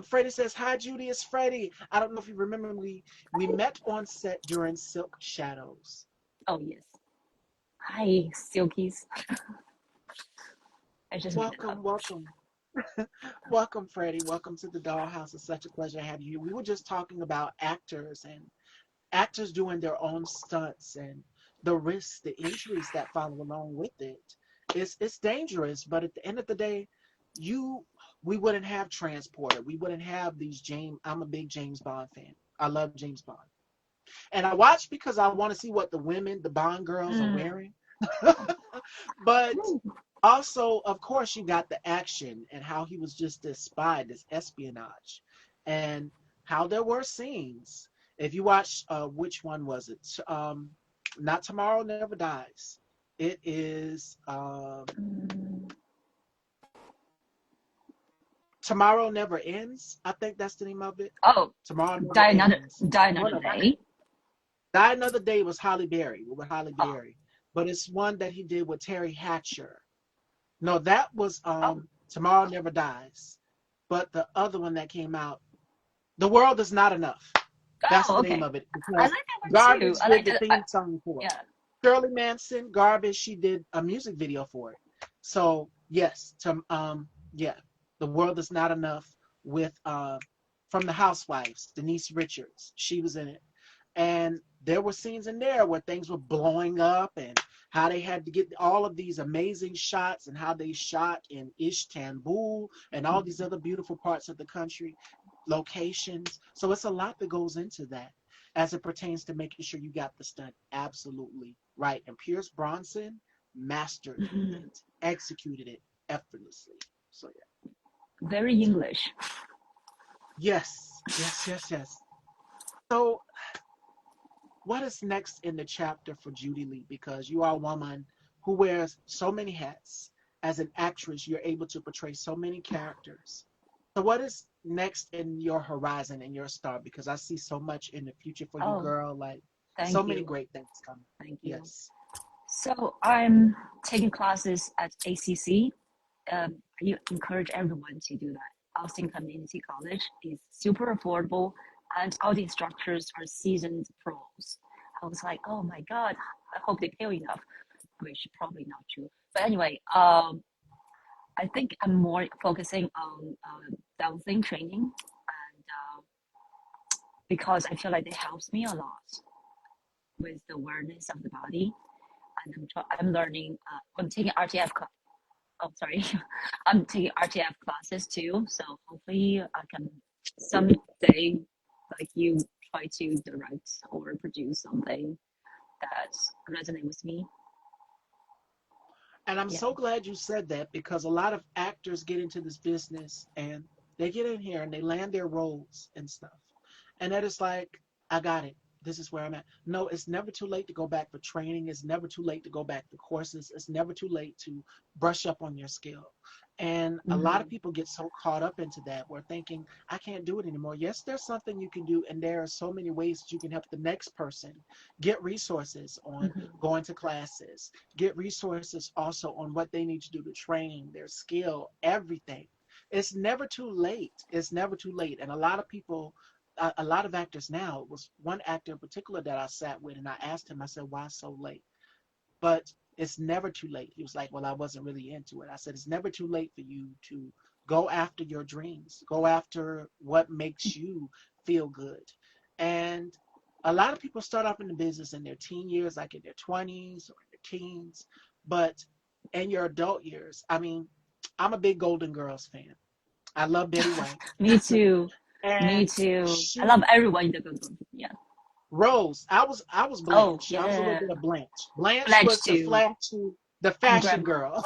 Freddie says, "Hi, Judy. It's Freddie. I don't know if you remember me. We met on set during Silk Shadows. Oh yes. Hi, Silkies. I just made it up. Welcome, welcome, welcome, Freddie. Welcome to the Dollhouse. It's such a pleasure to have you. We were just talking about actors and actors doing their own stunts and the risks, the injuries that follow along with it. It's dangerous, but at the end of the day, you we wouldn't have Transporter. We wouldn't have these James. I'm a big James Bond fan. I love James Bond. And I watch because I want to see what the women, the Bond girls are Mm. wearing. But also, of course, you got the action and how he was just this spy, this espionage, and how there were scenes. If you watch, which one was it? Not Tomorrow Never Dies. It is Mm. Tomorrow Never Ends. I think that's the name of it. Oh, Tomorrow Never Ends. die No, another no, not day. Die Another Day was Holly Berry with Holly Oh, Berry, but it's one that he did with Terry Hatcher. No, that was oh, Tomorrow Never Dies. But the other one that came out, The World Is Not Enough. That's oh. the name Okay, of it I because like that one too. Garbage I did like the it. theme song for it. Yeah. Shirley Manson, Garbage, she did a music video for it. So yes, yeah, The World Is Not Enough with from the Housewives, Denise Richards. She was in it. And there were scenes in there where things were blowing up and how they had to get all of these amazing shots and how they shot in Istanbul and all these Mhm. other beautiful parts of the country, locations. So it's a lot that goes into that as it pertains to making sure you got the stunt absolutely right. And Pierce Bronson mastered Mhm. it, executed it effortlessly. So yeah. Very English. Yes, yes, yes, yes. So what is next in the chapter for Judy Lee? Because you are a woman who wears so many hats. As an actress, you're able to portray so many characters. So, what is next in your horizon and your star? Because I see so much in the future for you, Oh, girl. Like so thank many you, great things coming. thank you. Yes. So I'm taking classes at ACC. I encourage everyone to do that. Austin Community College is super affordable, and all the instructors are seasoned pros. I was like, oh my god, I hope they pay enough, which probably not true. But anyway, I think I'm more focusing on dancing training, and because I feel like it helps me a lot with the awareness of the body, and I'm learning. I'm taking RTF. Oh, sorry, I'm taking RTF classes too. So hopefully, I can someday, like you, try to direct or produce something that resonates with me. And I'm Yeah. so glad you said that because a lot of actors get into this business and they get in here and they land their roles and stuff. And then it's like, I got it. This is where I'm at. No, it's never too late to go back for training. It's never too late to go back to courses. It's never too late to brush up on your skill. And a lot of Hmm. people get so caught up into that. We're thinking, I can't do it anymore. Yes, there's something you can do. And there are so many ways that you can help the next person get resources on Hmm. going to classes, get resources also on what they need to do to train, their skill, everything. It's never too late. It's never too late. And a lot of people a lot of actors now, it was one actor in particular that I sat with, and I asked him, I said, why so late? But it's never too late. He was like, well, I wasn't really into it. I said, it's never too late for you to go after your dreams, go after what makes you feel good. And a lot of people start off in the business in their teen years, like in their 20s or in their teens. But in your adult years, I mean, I'm a big Golden Girls fan. I love Betty White. Me too. Me And too. I she love everyone in the group. Yeah. Rose, I was Oh, Blanche. I was a little yeah. bit of Blanche. Blanche Blanche was the too. flashy, the I'm fashion grandma. girl.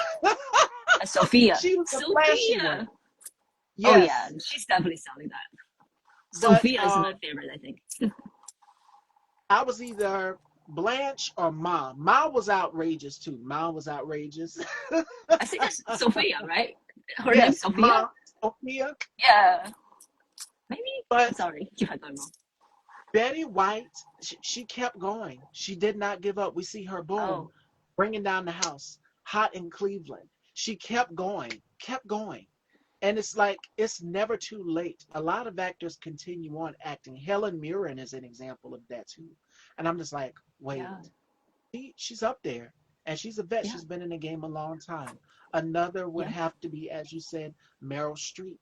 Sophia. She was the flashy one. Sophia. Oh, yeah. Yes. She's definitely selling that. But Sophia is my favorite, I think. I was either Blanche or Ma. Ma was outrageous too. Ma was outrageous. I think that's Sophia, right? Her name's Yes, Sophia? Ma, Sophia. Yeah. Maybe. But Sorry if I got it wrong. Betty White, she kept going. She did not give up. We see her, boom, Oh, bringing down the house, hot in Cleveland. She kept going, kept going. And it's like, it's never too late. A lot of actors continue on acting. Helen Mirren is an example of that too. And I'm just like, wait, yeah. she's up there, and she's a vet. Yeah. She's been in the game a long time. Another would Yeah. have to be, as you said, Meryl Streep.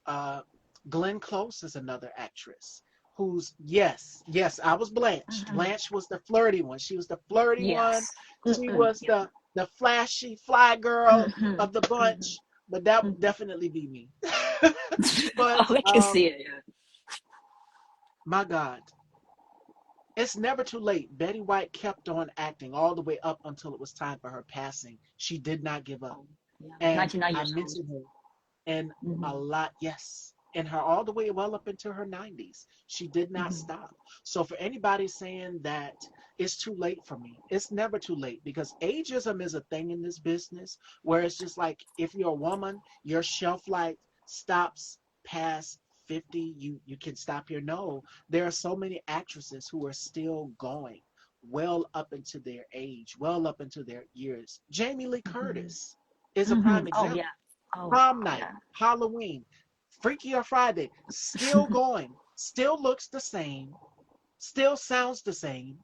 Uh, Glenn Close is another actress who's, yes, I was Blanche. Mhm. Blanche was the flirty one. She was the flirty one. Yes. She was Yeah. the flashy fly girl Hmm. of the Hmm. bunch. But that would Hmm. definitely be me. But Oh, I can see it. Yeah. my God, it's never too late. Betty White kept on acting all the way up until it was time for her passing. She did not give up. Oh, yeah. And 99 I years old. mentioned her in a Hmm. lot, yes. And her all the way well up into her 90s. She did not Hmm. stop. So for anybody saying that it's too late for me, it's never too late, because ageism is a thing in this business where it's just like, if you're a woman, your shelf life stops past 50. You can stop here. No, there are so many actresses who are still going well up into their age, well up into their years. Jamie Lee Hmm. Curtis is a Hmm. prime Oh, example. yeah. Oh, Prom night, yeah. Halloween, Freaky or Friday, still going, still looks the same, still sounds the same.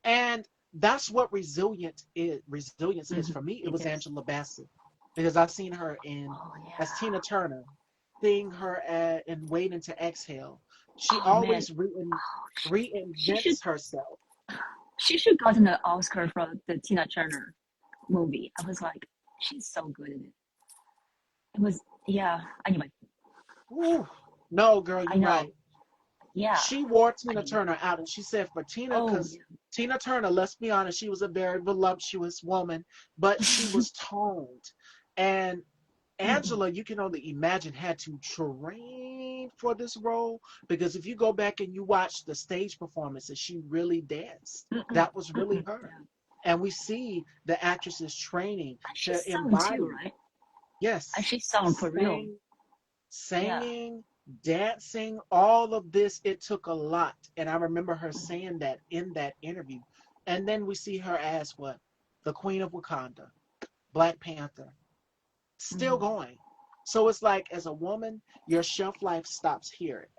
And that's what resilience is Hmm. for me. It It was is. Angela Bassett, because I've seen her in Oh, as yeah. Tina Turner, seeing her in Waiting to Exhale. She Oh, man. always She should reinvents herself. she should gotten an Oscar for the Tina Turner movie. I was like, she's so good in it. It was, yeah. Anyway, Ooh, no, girl, I you're know. right. Yeah. She wore Tina Anyway. Turner out, and she said for Tina, Oh, because Tina Turner, let's be honest, she was a very voluptuous woman, but she yeah. was toned. And Mm-mm. Angela, you can only imagine, had to train for this role, because if you go back and you watch the stage performances, she really danced. Mm-mm. That was really Mm-mm. her. Yeah. And we see the actresses training And she to sung too, embody, right? And yes, she sung for real. sang, Yeah. singing, dancing, all of this. It took a lot. And I remember her saying that in that interview. And then we see her as what? The Queen of Wakanda, Black Panther, still Mm-hmm. going. So it's like, as a woman, your shelf life stops here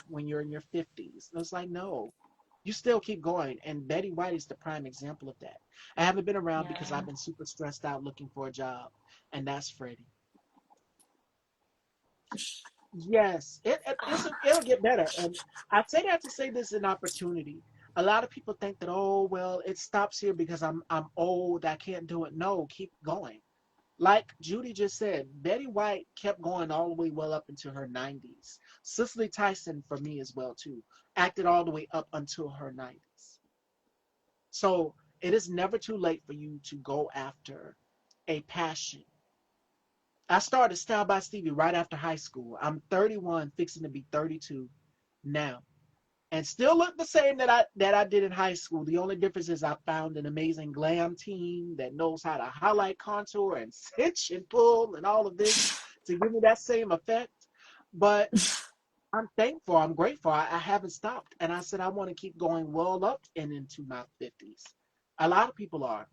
when you're in your 50s. And it's like, no, you still keep going. And Betty White is the prime example of that. I haven't been around because Yeah. I've been super stressed out looking for a job, and that's Freddie. Yes, it'll get better. And I say that to say this is an opportunity. A lot of people think that, oh well, it stops here because I'm old, I can't do it. No, keep going. Like Judy just said, Betty White kept going all the way well up into her 90s. Cicely Tyson, for me as well too, acted all the way up until her 90s. So it is never too late for you to go after a passion. I started Style by Stevie right after high school. I'm 31, fixing to be 32 now, and still look the same that I did in high school. The only difference is I found an amazing glam team that knows how to highlight, contour, and cinch and pull and all of this to give me that same effect. But I'm thankful. I'm grateful. I haven't stopped, and I said I want to keep going well up and into my 50s. A lot of people are.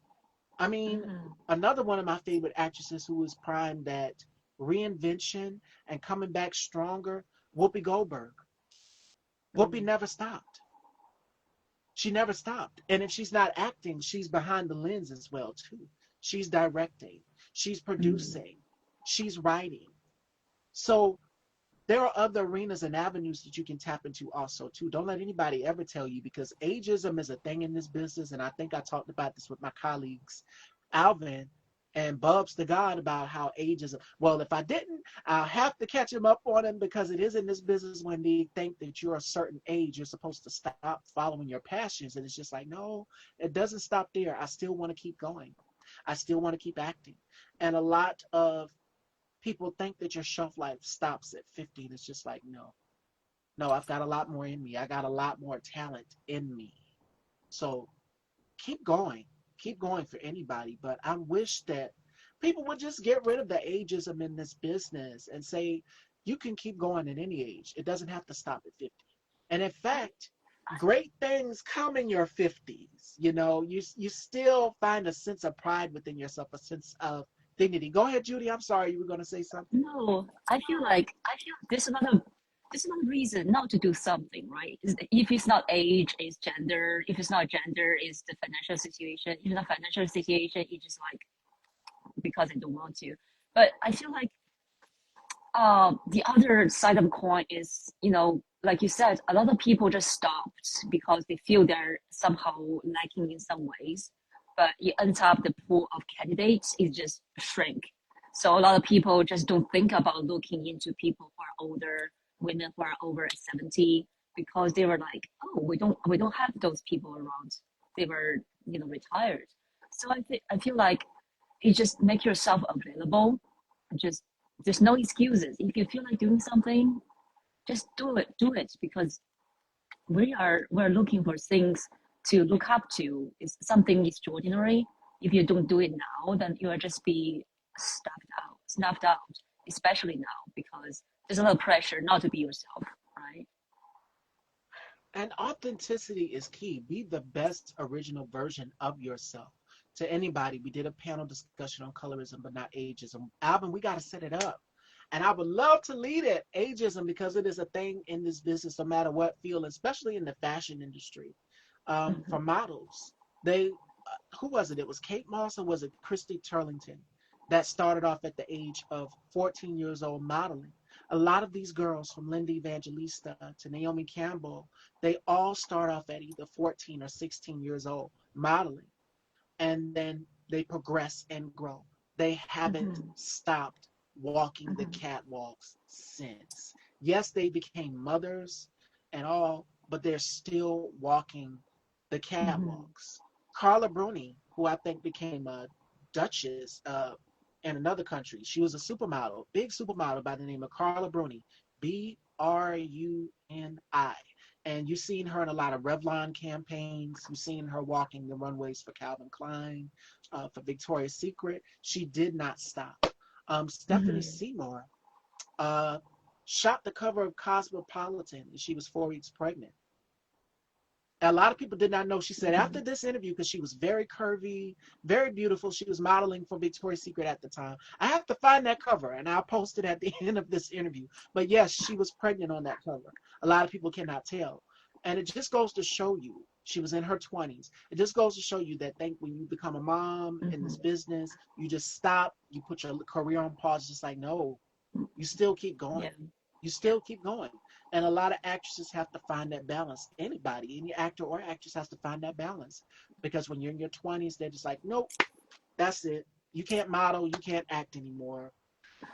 I mean, Mm-hmm. another one of my favorite actresses who is primed that reinvention and coming back stronger, Whoopi Goldberg. Whoopi never stopped. She never stopped. And if she's not acting, she's behind the lens as well too. She's directing, she's Mm. producing, she's writing. So there are other arenas and avenues that you can tap into also too. Don't let anybody ever tell you, because ageism is a thing in this business, and I think I talked about this with my colleagues Alvin and Bubs the God about how ageism. Well, if I didn't, I'll have to catch him up on him, because it is in this business when they think that you're a certain age, you're supposed to stop following your passions, and it's just like, no, it doesn't stop there. I still want to keep going. I still want to keep acting, and a lot of people think that your shelf life stops at 50, and it's just like, no, no, I've got a lot more in me. I got a lot more talent in me. So keep going, keep going for anybody. But I wish that people would just get rid of the ageism in this business and say you can keep going at any age. It doesn't have to stop at 50. And in I, fact, great things come in your 50s. You know, you still find a sense of pride within yourself, a sense of dignity. Go ahead, Judy. I'm sorry, you were going to say something. no, I feel there's not a reason not to do something, right? If it's not age, it's gender. If it's not gender, it's the financial situation. If it's not financial situation, it's just like because I don't want to. But I feel like the other side of the coin is, like you said, a lot of people just stopped because they feel they're somehow lacking in some ways. But it ends up the pool of candidates is just shrink. So a lot of people just don't think about looking into people who are older, women who are over 70, because they were like, oh, we don't have those people around. They were, retired. So I feel like you just make yourself available. Just there's no excuses. If you feel like doing something, just do it, because we're looking for things to look up to. It's something extraordinary. If you don't do it now, then you will just be snuffed out, especially now, because there's a lot of pressure not to be yourself, right? And authenticity is key. Be the best original version of yourself to anybody. We did a panel discussion on colorism, but not ageism. Alvin, we got to set it up. And I would love to lead it, ageism, because it is a thing in this business, no matter what field, especially in the fashion industry. For Mm-hmm. models, they, who was it? It was Kate Moss, or was it Christy Turlington, that started off at the age of 14 years old modeling. A lot of these girls, from Linda Evangelista to Naomi Campbell, they all start off at either 14 or 16 years old modeling, and then they progress and grow. They haven't Mm-hmm. stopped walking the Mm-hmm. catwalks since. Yes, they became mothers and all, but they're still walking the Mm-hmm. catwalks. Carla Bruni, who I think became a duchess in another country, she was a supermodel, big supermodel by the name of Carla Bruni, Bruni. And you've seen her in a lot of Revlon campaigns. You've seen her walking the runways for Calvin Klein, for Victoria's Secret. She did not stop. Stephanie Mm-hmm. Seymour uh, shot the cover of Cosmopolitan, and she was 4 weeks pregnant. A lot of people did not know. She said after Mm-hmm. this interview, because she was very curvy, very beautiful. She was modeling for Victoria's Secret at the time. I have to find that cover, and I'll post it at the end of this interview. But yes, she was pregnant on that cover. A lot of people cannot tell. And it just goes to show you, she was in her 20s. It just goes to show you that think when you become a mom in this Mm-hmm. business, you just stop, you put your career on pause, just like, no, you still keep going. Yeah. You still keep going. And a lot of actresses have to find that balance. Anybody, any actor or actress has to find that balance. Because when you're in your 20s, they're just like, nope, that's it. You can't model, you can't act anymore.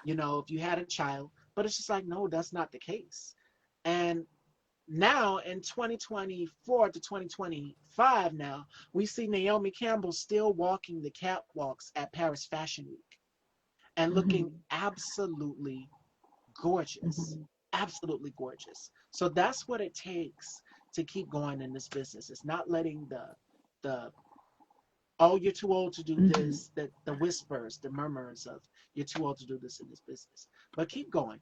You know, if you had a child. But it's just like, no, that's not the case. And now in 2024 to 2025 now, we see Naomi Campbell still walking the catwalks at Paris Fashion Week and looking Mm-hmm. absolutely gorgeous, Mm-hmm. absolutely gorgeous. So that's what it takes to keep going in this business. It's not letting the oh, you're too old to do Mm-hmm. this, the whispers, the murmurs of you're too old to do this in this business. But keep going,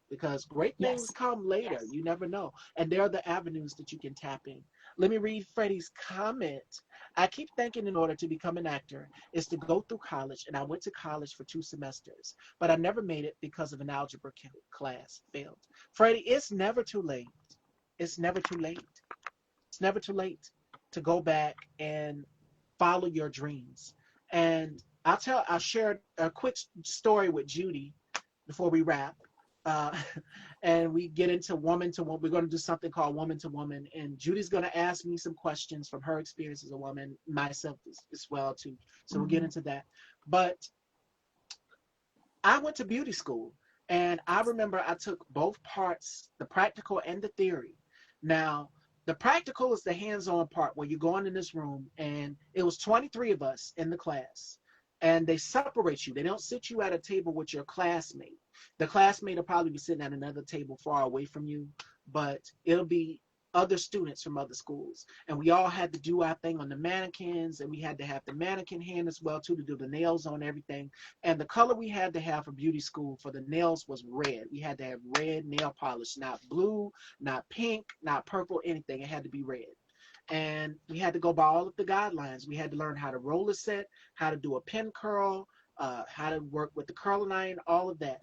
because great things Yes. come later. Yes. You never know. And there are the avenues that you can tap in. Let me read Freddie's comment. I keep thinking in order to become an actor is to go through college, and I went to college for 2 semesters, but I never made it because of an algebra class failed. Freddie, it's never too late. it's never too late. It's never too late to go back and follow your dreams. And I'll share a quick story with Judy before we wrap. Uh, and we get into woman to woman. We're going to do something called woman to woman. And Judy's going to ask me some questions from her experience as a woman, myself as well, too. So we'll get Mhm. into that. But I went to beauty school, and I remember I took both parts, the practical and the theory. Now, the practical is the hands-on part where you go in this room, and it was 23 of us in the class, and they separate you. They don't sit you at a table with your classmate. The classmate will probably be sitting at another table far away from you, but it'll be other students from other schools, and we all had to do our thing on the mannequins, and we had to have the mannequin hand as well too to do the nails on everything. And the color we had to have for beauty school for the nails was red. We had to have red nail polish, not blue, not pink, not purple, anything. It had to be red. And we had to go by all of the guidelines. We had to learn how to roll a set, how to do a pin curl, how to work with the curling iron, all of that.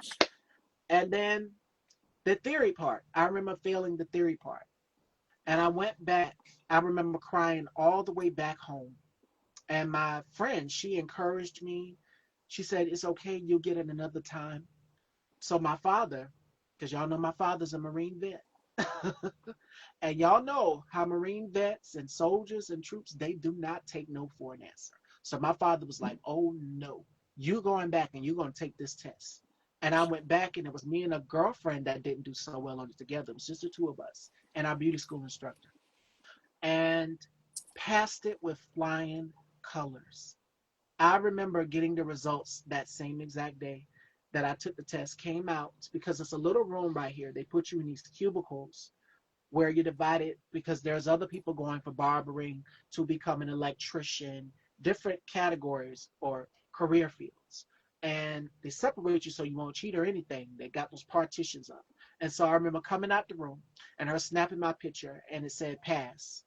And then the theory part, I remember failing the theory part. And I went back. I remember crying all the way back home. And my friend, she encouraged me. She said, "It's okay. You'll get it another time." So my father, because y'all know my father's a Marine vet. And y'all know how Marine vets and soldiers and troops, they do not take no for an answer. So my father was like, "Oh no, you going back and you're going to take this test." And I went back, and it was me and a girlfriend that didn't do so well on it together. It was just the two of us and our beauty school instructor. And passed it with flying colors. I remember getting the results that same exact day that I took the test, came out because it's a little room right here. They put you in these cubicles where you're divided because there's other people going for barbering to become an electrician, different categories or career fields. And they separate you so you won't cheat or anything. They got those partitions up. And so I remember coming out the room and her snapping my picture, and it said pass.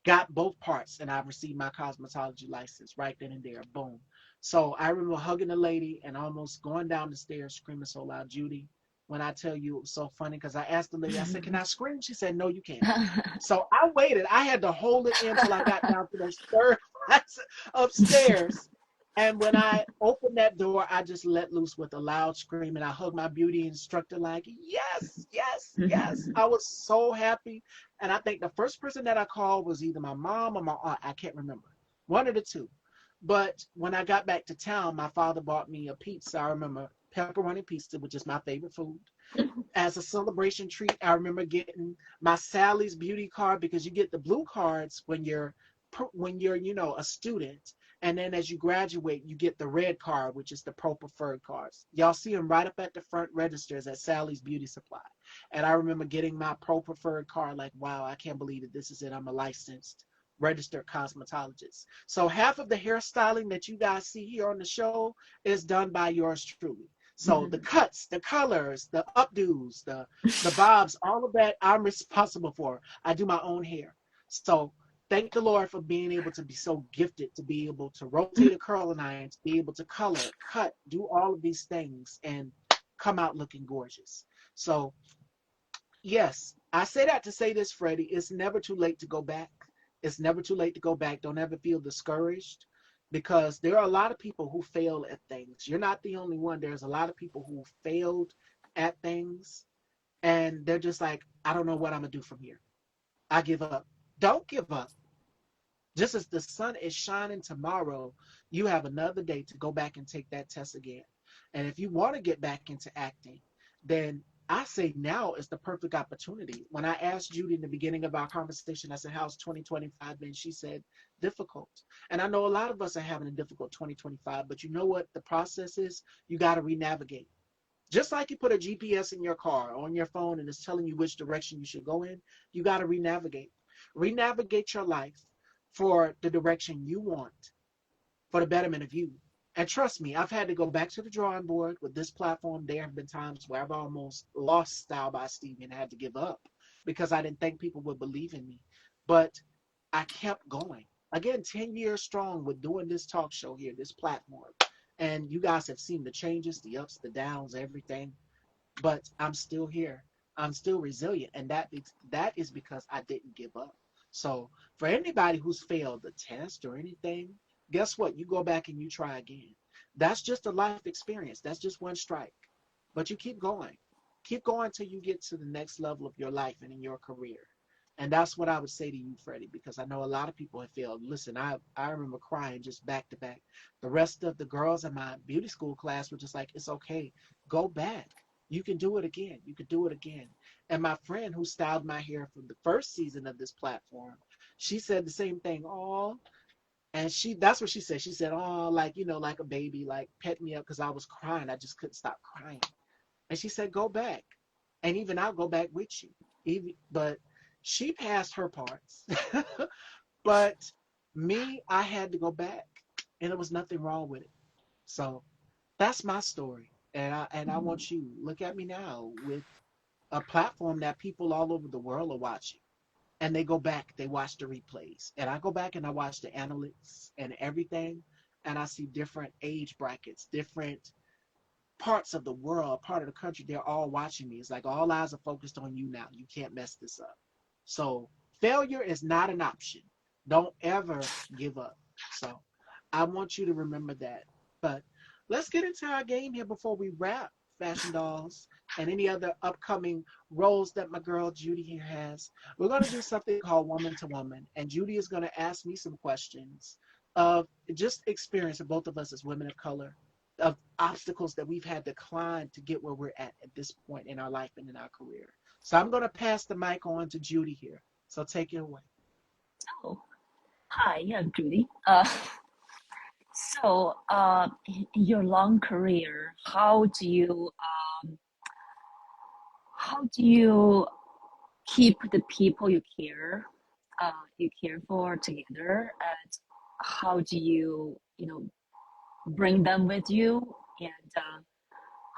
Got both parts, and I received my cosmetology license right then and there. Boom. So I remember hugging the lady and almost going down the stairs screaming so loud, "Judy," when I tell you it was so funny because I asked the lady, I said, "Can I scream?" She said, "No, you can't." So I waited. I had to hold it in until I got down to the third flight upstairs. And when I opened that door, I just let loose with a loud scream, and I hugged my beauty instructor like, "Yes, yes, yes." I was so happy. And I think the first person that I called was either my mom or my aunt. I can't remember. One of the two. But when I got back to town, my father bought me a pizza. I remember pepperoni pizza, which is my favorite food. As a celebration treat, I remember getting my Sally's beauty card because you get the blue cards when you're a student, and then as you graduate, you get the red card, which is the pro preferred cards. Y'all see them right up at the front registers at Sally's Beauty Supply. And I remember getting my pro preferred card, like, wow, I can't believe it. This is it. I'm a licensed registered cosmetologist. So half of the hairstyling that you guys see here on the show is done by yours truly. So the cuts, the colors, the updos, the bobs, all of that I'm responsible for. I do my own hair. So thank the Lord for being able to be so gifted to be able to rotate a curling iron, to be able to color, cut, do all of these things and come out looking gorgeous. So yes, I say that to say this, Freddie. It's never too late to go back. It's never too late to go back. Don't ever feel discouraged because there are a lot of people who fail at things. You're not the only one. There's a lot of people who failed at things and they're just like, I don't know what I'm going to do from here. I give up. Don't give up. Just as the sun is shining tomorrow, you have another day to go back and take that test again. And if you want to get back into acting, then I say now is the perfect opportunity. When I asked Judy in the beginning of our conversation, I said, "How's 2025 been?" She said, "Difficult." And I know a lot of us are having a difficult 2025, but you know what the process is? You got to re-navigate. Just like you put a GPS in your car or on your phone and it's telling you which direction you should go in, you got to re-navigate. Re-navigate your life for the direction you want, for the betterment of you. And trust me, I've had to go back to the drawing board with this platform. There have been times where I've almost lost Style by Stevie and had to give up because I didn't think people would believe in me. But I kept going. Again, 10 years strong with doing this talk show here, this platform. And you guys have seen the changes, the ups, the downs, everything. But I'm still here. I'm still resilient, and that is because I didn't give up. So for anybody who's failed the test or anything, guess what? You go back and you try again. That's just a life experience. That's just one strike. But you keep going. Keep going till you get to the next level of your life and in your career. And that's what I would say to you, Freddie, because I know a lot of people have failed. Listen, I remember crying just back to back. The rest of the girls in my beauty school class were just like, it's okay. Go back. You can do it again. You can do it again. And my friend who styled my hair from the first season of this platform, she said the same thing. Oh, and that's what she said. She said, oh, like, like a baby, like pet me up because I was crying. I just couldn't stop crying. And she said, go back. And even I'll go back with you. But she passed her parts. But me, I had to go back. And there was nothing wrong with it. So that's my story. And I Mm. want you look at me now with a platform that people all over the world are watching. And they go back, they watch the replays. And I go back and I watch the analytics and everything. And I see different age brackets, different parts of the world, part of the country, they're all watching me. It's like all eyes are focused on you now. You can't mess this up. So failure is not an option. Don't ever give up. So I want you to remember that. But let's get into our game here before we wrap, Fashion Dolls, and any other upcoming roles that my girl Judy here has. We're going to do something called Woman to Woman, and Judy is going to ask me some questions of just experience of both of us as women of color, of obstacles that we've had to climb to get where we're at this point in our life and in our career. So I'm going to pass the mic on to Judy here. So take it away. Oh, hi, yeah, Judy. In your long career, how do you keep the people you care for together, and how do you bring them with you, and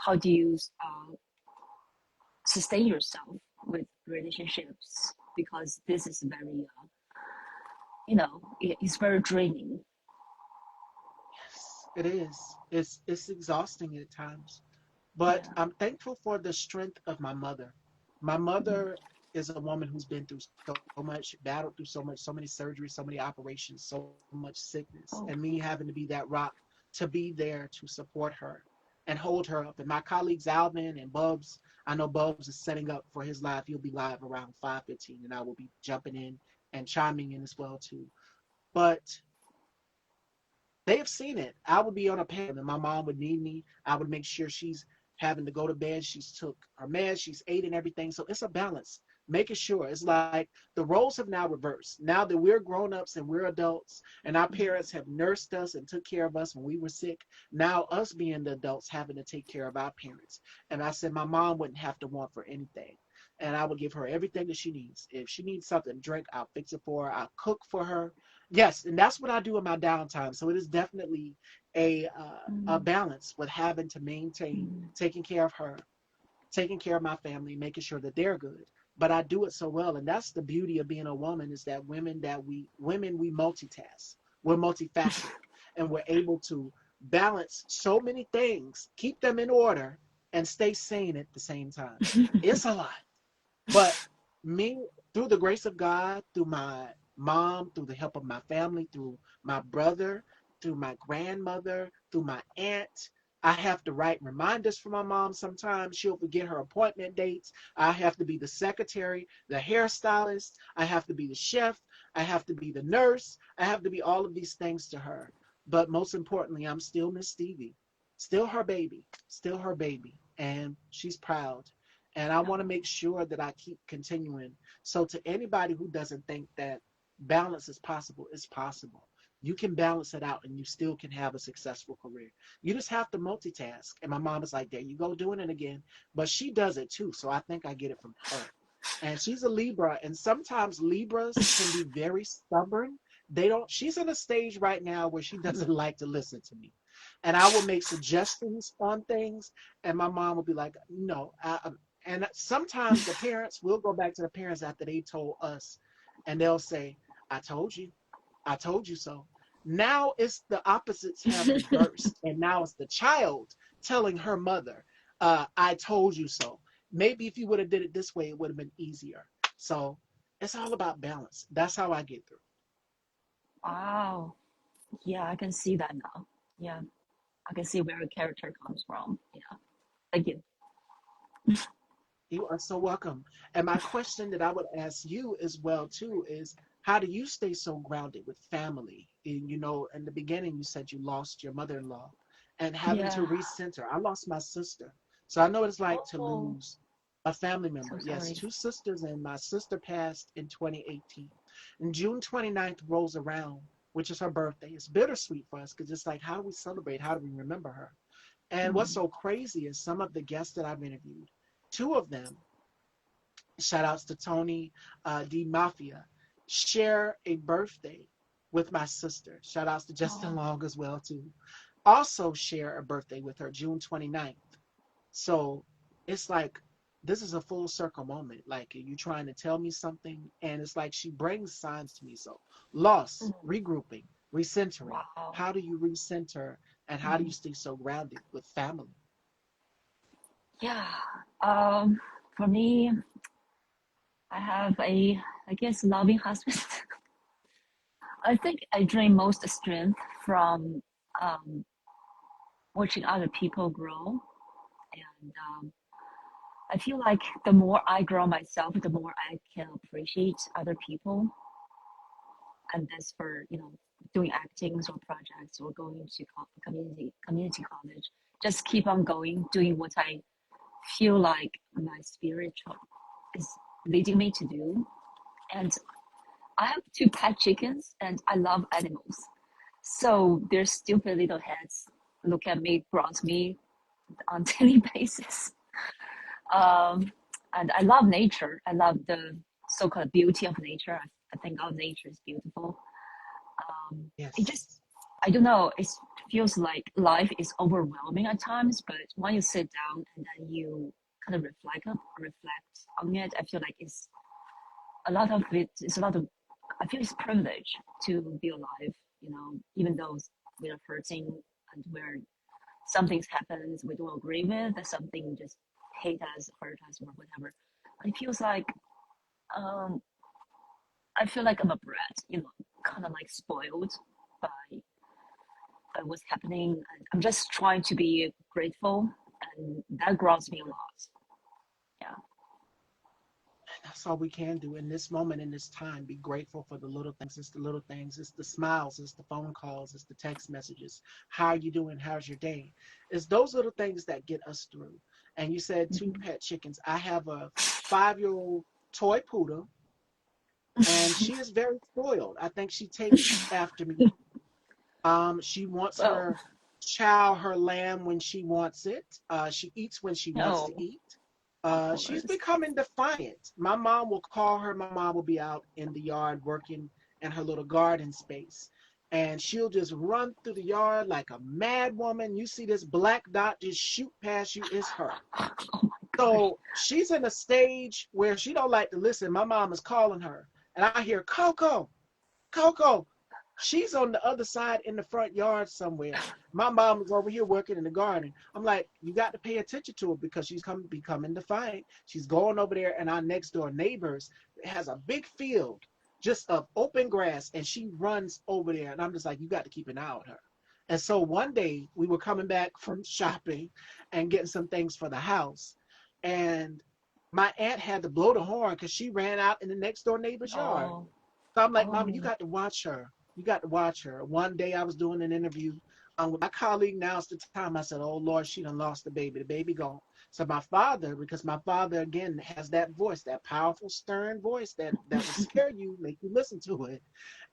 how do you sustain yourself with relationships? Because this is very, it's very draining. Yes, it is. It's exhausting at times. But Yeah. I'm thankful for the strength of my mother. My Mhm. mother is a woman who's been through so much, battled through so much, so many surgeries, so many operations, so much sickness, and me Oh, having to be that rock to be there to support her and hold her up. And my colleagues Alvin and Bubs, I know Bubs is setting up for his live. He'll be live around 5:15, and I will be jumping in and chiming in as well too. But they have seen it. I would be on a panel and my mom would need me. I would make sure she's having to go to bed. She's took her meds, she's ate and everything. So it's a balance. Making sure it's like the roles have now reversed. Now that we're grown ups and we're adults and our parents have nursed us and took care of us when we were sick, now us being the adults having to take care of our parents. And I said my mom wouldn't have to want for anything. And I would give her everything that she needs. If she needs something to drink, I'll fix it for her. I'll cook for her. Yes, and that's what I do in my downtime. So it is definitely a mm, balance with having to maintain mm, taking care of her, taking care of my family, making sure that they're good. But I do it so well, and that's the beauty of being a woman is that women we multitask. We're multifaceted, and we're able to balance so many things, keep them in order, and stay sane at the same time. It's a lot. But me, through the grace of God, through my mom, through the help of my family, through my brother, through my grandmother, through my aunt, I have to write reminders for my mom sometimes. She'll forget her appointment dates. I have to be the secretary, the hairstylist. I have to be the chef. I have to be the nurse. I have to be all of these things to her. But most importantly, I'm still Miss Stevie, still her baby, still her baby. And she's proud. And I want to oh, make sure that I keep continuing. So, to anybody who doesn't think that balance is possible, it's possible. You can balance it out and you still can have a successful career. You just have to multitask. And my mom is like, there you go, doing it again. But she does it too. So, I think I get it from her. And she's a Libra. And sometimes Libras can be very stubborn. She's in a stage right now where she doesn't like to listen to me. And I will make suggestions on things and my mom will be like, no, and sometimes the parents will go back to the parents after they told us, and they'll say, I told you, I told you so. Now it's the opposites have reversed, and now it's the child telling her mother, I told you so. maybe if you would have did it this way, it would have been easier. So it's all about balance. That's how I get through. Wow. Yeah, I can see that now. Yeah, I can see where a character comes from. Yeah, thank you. You are so welcome. And my question that I would ask you as well too is, how do you stay so grounded with family? And you know, in the beginning you said you lost your mother-in-law and having to Yeah. recenter. I lost my sister. So I know what it's like to Oh, lose a family so member. Yes, sorry. two sisters, and my sister passed in 2018. And June 29th rolls around, which is her birthday. It's bittersweet for us because it's like, how do we celebrate? How do we remember her? And what's Mm. so crazy is some of the guests that I've interviewed, two of them, shout outs to Tony D Mafia, share a birthday with my sister. Shout outs to Justin Oh. Long as well too. Also share a birthday with her June 29th. So it's like this is a full circle moment. Like you trying to tell me something, and it's like she brings signs to me. So loss, Mm. regrouping, recentering. Wow. How do you recenter, and how do you Mm. stay so grounded with family? Yeah. Um, for me, I have I guess, loving husband. I think I drain most strength from um, watching other people grow, and I feel like the more I grow myself, the more I can appreciate other people, and that's for doing actings or projects or going to community college. Just keep on going, doing what I feel like my spiritual is leading me to do. And I have two pet chickens, and I love animals. So their stupid little heads look at me, grunt me on daily basis. Um, and I love nature. I love the so-called beauty of nature. I think our nature is beautiful. It just, Yes. I don't know, it feels like life is overwhelming at times, but when you sit down and then you kind of reflect on it, I feel like it's a lot of it, it's a lot of, I feel it's privilege to be alive, even though we're hurting and where some things happen we don't agree with, that something just hate us, hurt us, or whatever. It feels like, um, I feel like I'm a brat, kind of like spoiled by what's happening. And I'm just trying to be grateful, and that grounds me a lot. Yeah. That's all we can do in this moment, in this time. Be grateful for the little things. It's the little things. It's the smiles. It's the phone calls. It's the text messages. How are you doing? How's your day? It's those little things that get us through. And you said two Mhm. pet chickens. I have a 5-year-old toy poodle, and she is very spoiled. I think she takes after me. She wants Well, her chow, her lamb when she wants it. She eats when she wants to no, eat. of She's course. becoming defiant. My mom will call her. My mom will be out in the yard working in her little garden space. And she'll just run through the yard like a mad woman. You see this black dot just shoot past you, it's her. Oh my gosh. So she's in a stage where she don't like to listen. My mom is calling her. And I hear, Coco, Coco. She's on the other side in the front yard somewhere. My mom is over here working in the garden. I'm like, you got to pay attention to her because she's becoming defiant. She's going over there, and our next door neighbors has a big field just of open grass, and she runs over there. And I'm just like, you got to keep an eye on her. And so one day we were coming back from shopping and getting some things for the house, and my aunt had to blow the horn because she ran out in the next door neighbor's yard. Oh, So I'm like, Mama, you oh, got to watch her. You got to watch her. One day I was doing an interview with my colleague. Now it's the time. I said, oh, Lord, she done lost the baby. The baby gone. So my father, because my father, again, has that voice, that powerful, stern voice that will scare you, make you listen to it.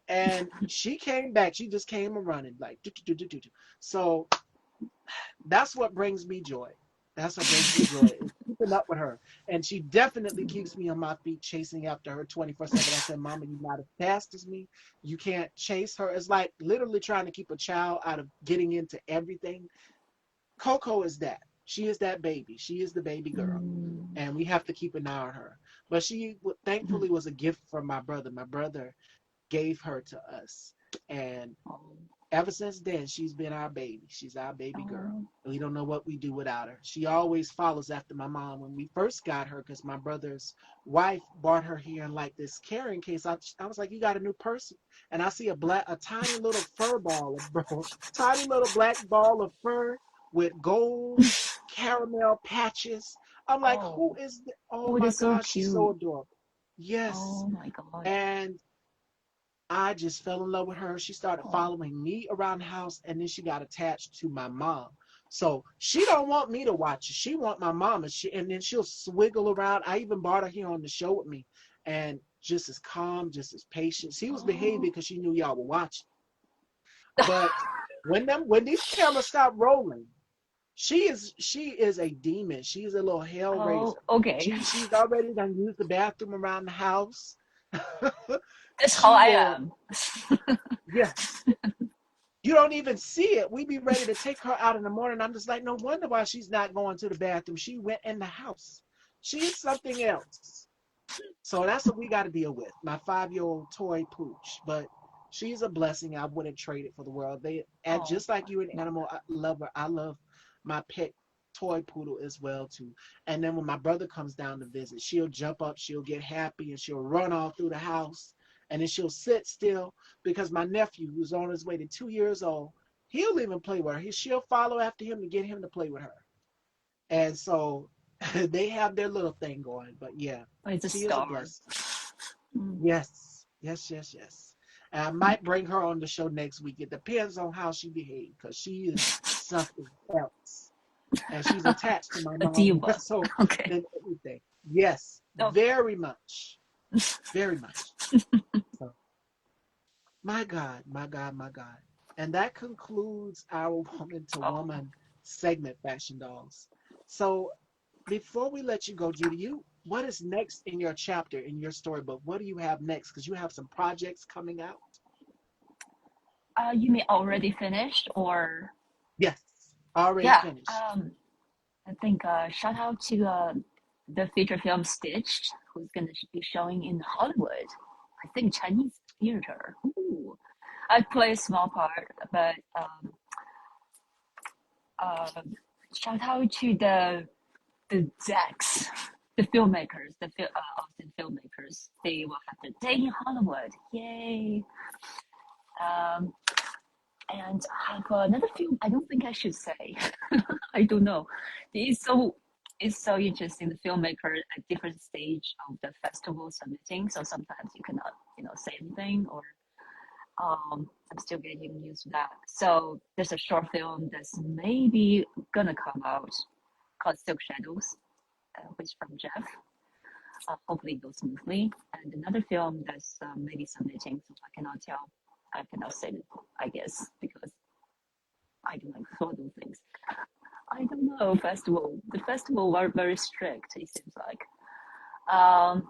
And she came back. She just came a running like, do, do, do, do, do. So that's what brings me joy. That's what brings me joy is keeping up with her. And she definitely keeps me on my feet chasing after her 24/7. I said, Mama, you're not as fast as me. You can't chase her. It's like literally trying to keep a child out of getting into everything. Coco is that. She is that baby. She is the baby girl. mm, And we have to keep an eye on her. But she mm, thankfully was a gift from my brother. My brother gave her to us. And oh. Ever since then, she's been our baby. She's our baby girl. Oh, We don't know what we do without her. She always follows after my mom. When we first got her, because my brother's wife brought her here in like this carrying case, I was like, "You got a new person?" And I see a tiny little fur ball, bro, tiny little black ball of fur with gold caramel patches. I'm like, "Who oh, is? Oh oh, my that's so God, she's so cute. adorable." Yes, Oh my God. and I just fell in love with her. She started Oh, following me around the house, and then she got attached to my mom. So she don't want me to watch it. She want my mom, and then she'll swiggle around. I even brought her here on the show with me, and just as calm, just as patient. She was behaving oh, because she knew y'all were watching. But when these cameras stop rolling, she is a demon. She's a little hell oh, raiser. okay. She's already done used the bathroom around the house. That's how She I will, am. yes. You don't even see it. We be ready to take her out in the morning. I'm just like, no wonder why she's not going to the bathroom. She went in the house. She is something else. So that's what we got to deal with. My 5-year-old toy pooch, but she's a blessing. I wouldn't trade it for the world. They, and Oh, just like you, an love animal lover, I love my pet toy poodle as well too. And then when my brother comes down to visit, she'll jump up, she'll get happy, and she'll run all through the house, and then she'll sit still because my nephew, who's on his way to 2 years old, he'll even play with her. She'll follow after him to get him to play with her. And so they have their little thing going. But yeah, that. It's a she is a star. blessing. Mm. Yes, yes, yes, yes. And I might bring her on the show next week. It depends on how she behaves because she is something else. And she's attached to my A mom more diva. so Okay. than everything. Yes, Okay. very much. Very much. So, my God, my God, my God. And that concludes our woman to Oh, woman segment, Fashion Dolls. So before we let you go, Judy, what is next in your chapter in your storybook? What do you have next? Because you have some projects coming out. you mean already finished or? Yes, already Yeah. finished. I think shout out to the feature film Stitched, who's gonna be showing in Hollywood. I think Chinese theater. Ooh. I play a small part, but uh, shout out to the Zex, the filmmakers, Austin filmmakers. They will have their day in Hollywood. Yay! Um, and I have another film. I don't think I should say. I don't know. It's so interesting. The filmmaker at different stage of the festival submitting. So sometimes you cannot say anything, or I'm still getting used to that. So there's a short film that's maybe gonna come out called Silk Shadows, which is from Jeff. Hopefully it goes smoothly. And another film that's maybe submitting, so I cannot tell. I cannot say it, I guess, because I don't like photo things. I don't know. The festival were very strict. It seems like. Um,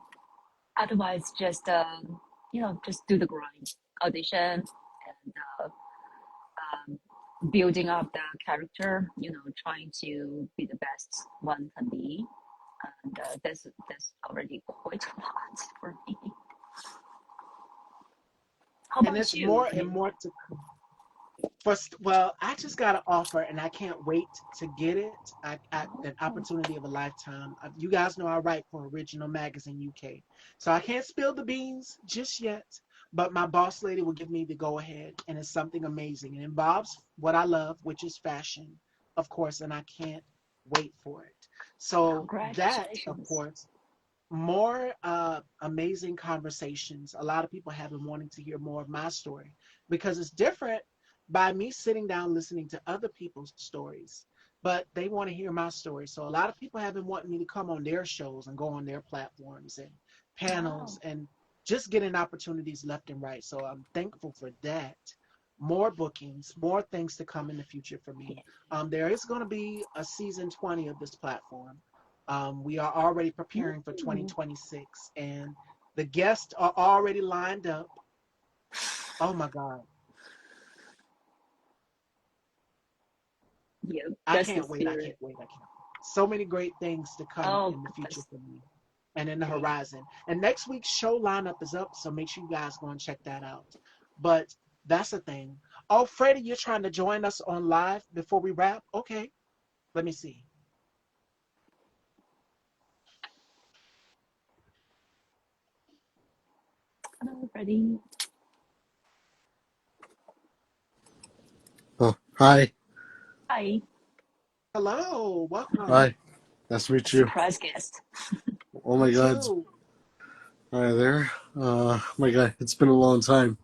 Otherwise, just do the grind, audition, and building up the character. Trying to be the best one can be, and that's already quite a lot for me. How And about it's you? more and more to come. First, well, I just got an offer and I can't wait to get it. An Oh, opportunity of a lifetime. You guys know I write for Original Magazine UK. So I can't spill the beans just yet, but my boss lady will give me the go ahead and it's something amazing. It involves what I love, which is fashion, of course, and I can't wait for it. So that, of congratulations! course, more amazing conversations. A lot of people have been wanting to hear more of my story because it's different by me sitting down listening to other people's stories, but they want to hear my story. So a lot of people have been wanting me to come on their shows and go on their platforms and panels Wow. and just getting opportunities left and right. So I'm thankful for that. More bookings, more things to come in the future for me. Yeah. There is going to be a season 20 of this platform. We are already preparing for Ooh. 2026, and the guests are already lined up. Oh my God. Yeah, I that's the can't wait. I spirit. can't wait. I can't wait. So many great things to come Oh, in the future that's for me and in the great. horizon. And next week's show lineup is up, so make sure you guys go and check that out. But that's the thing. Oh, Freddie, you're trying to join us on live before we wrap? Okay, let me see. Hello, Freddie. Oh, hi. Hi, Hello, welcome. Hi. Nice to meet you. surprise guest. Oh You my God. too. Hi there. My God, it's been a long time,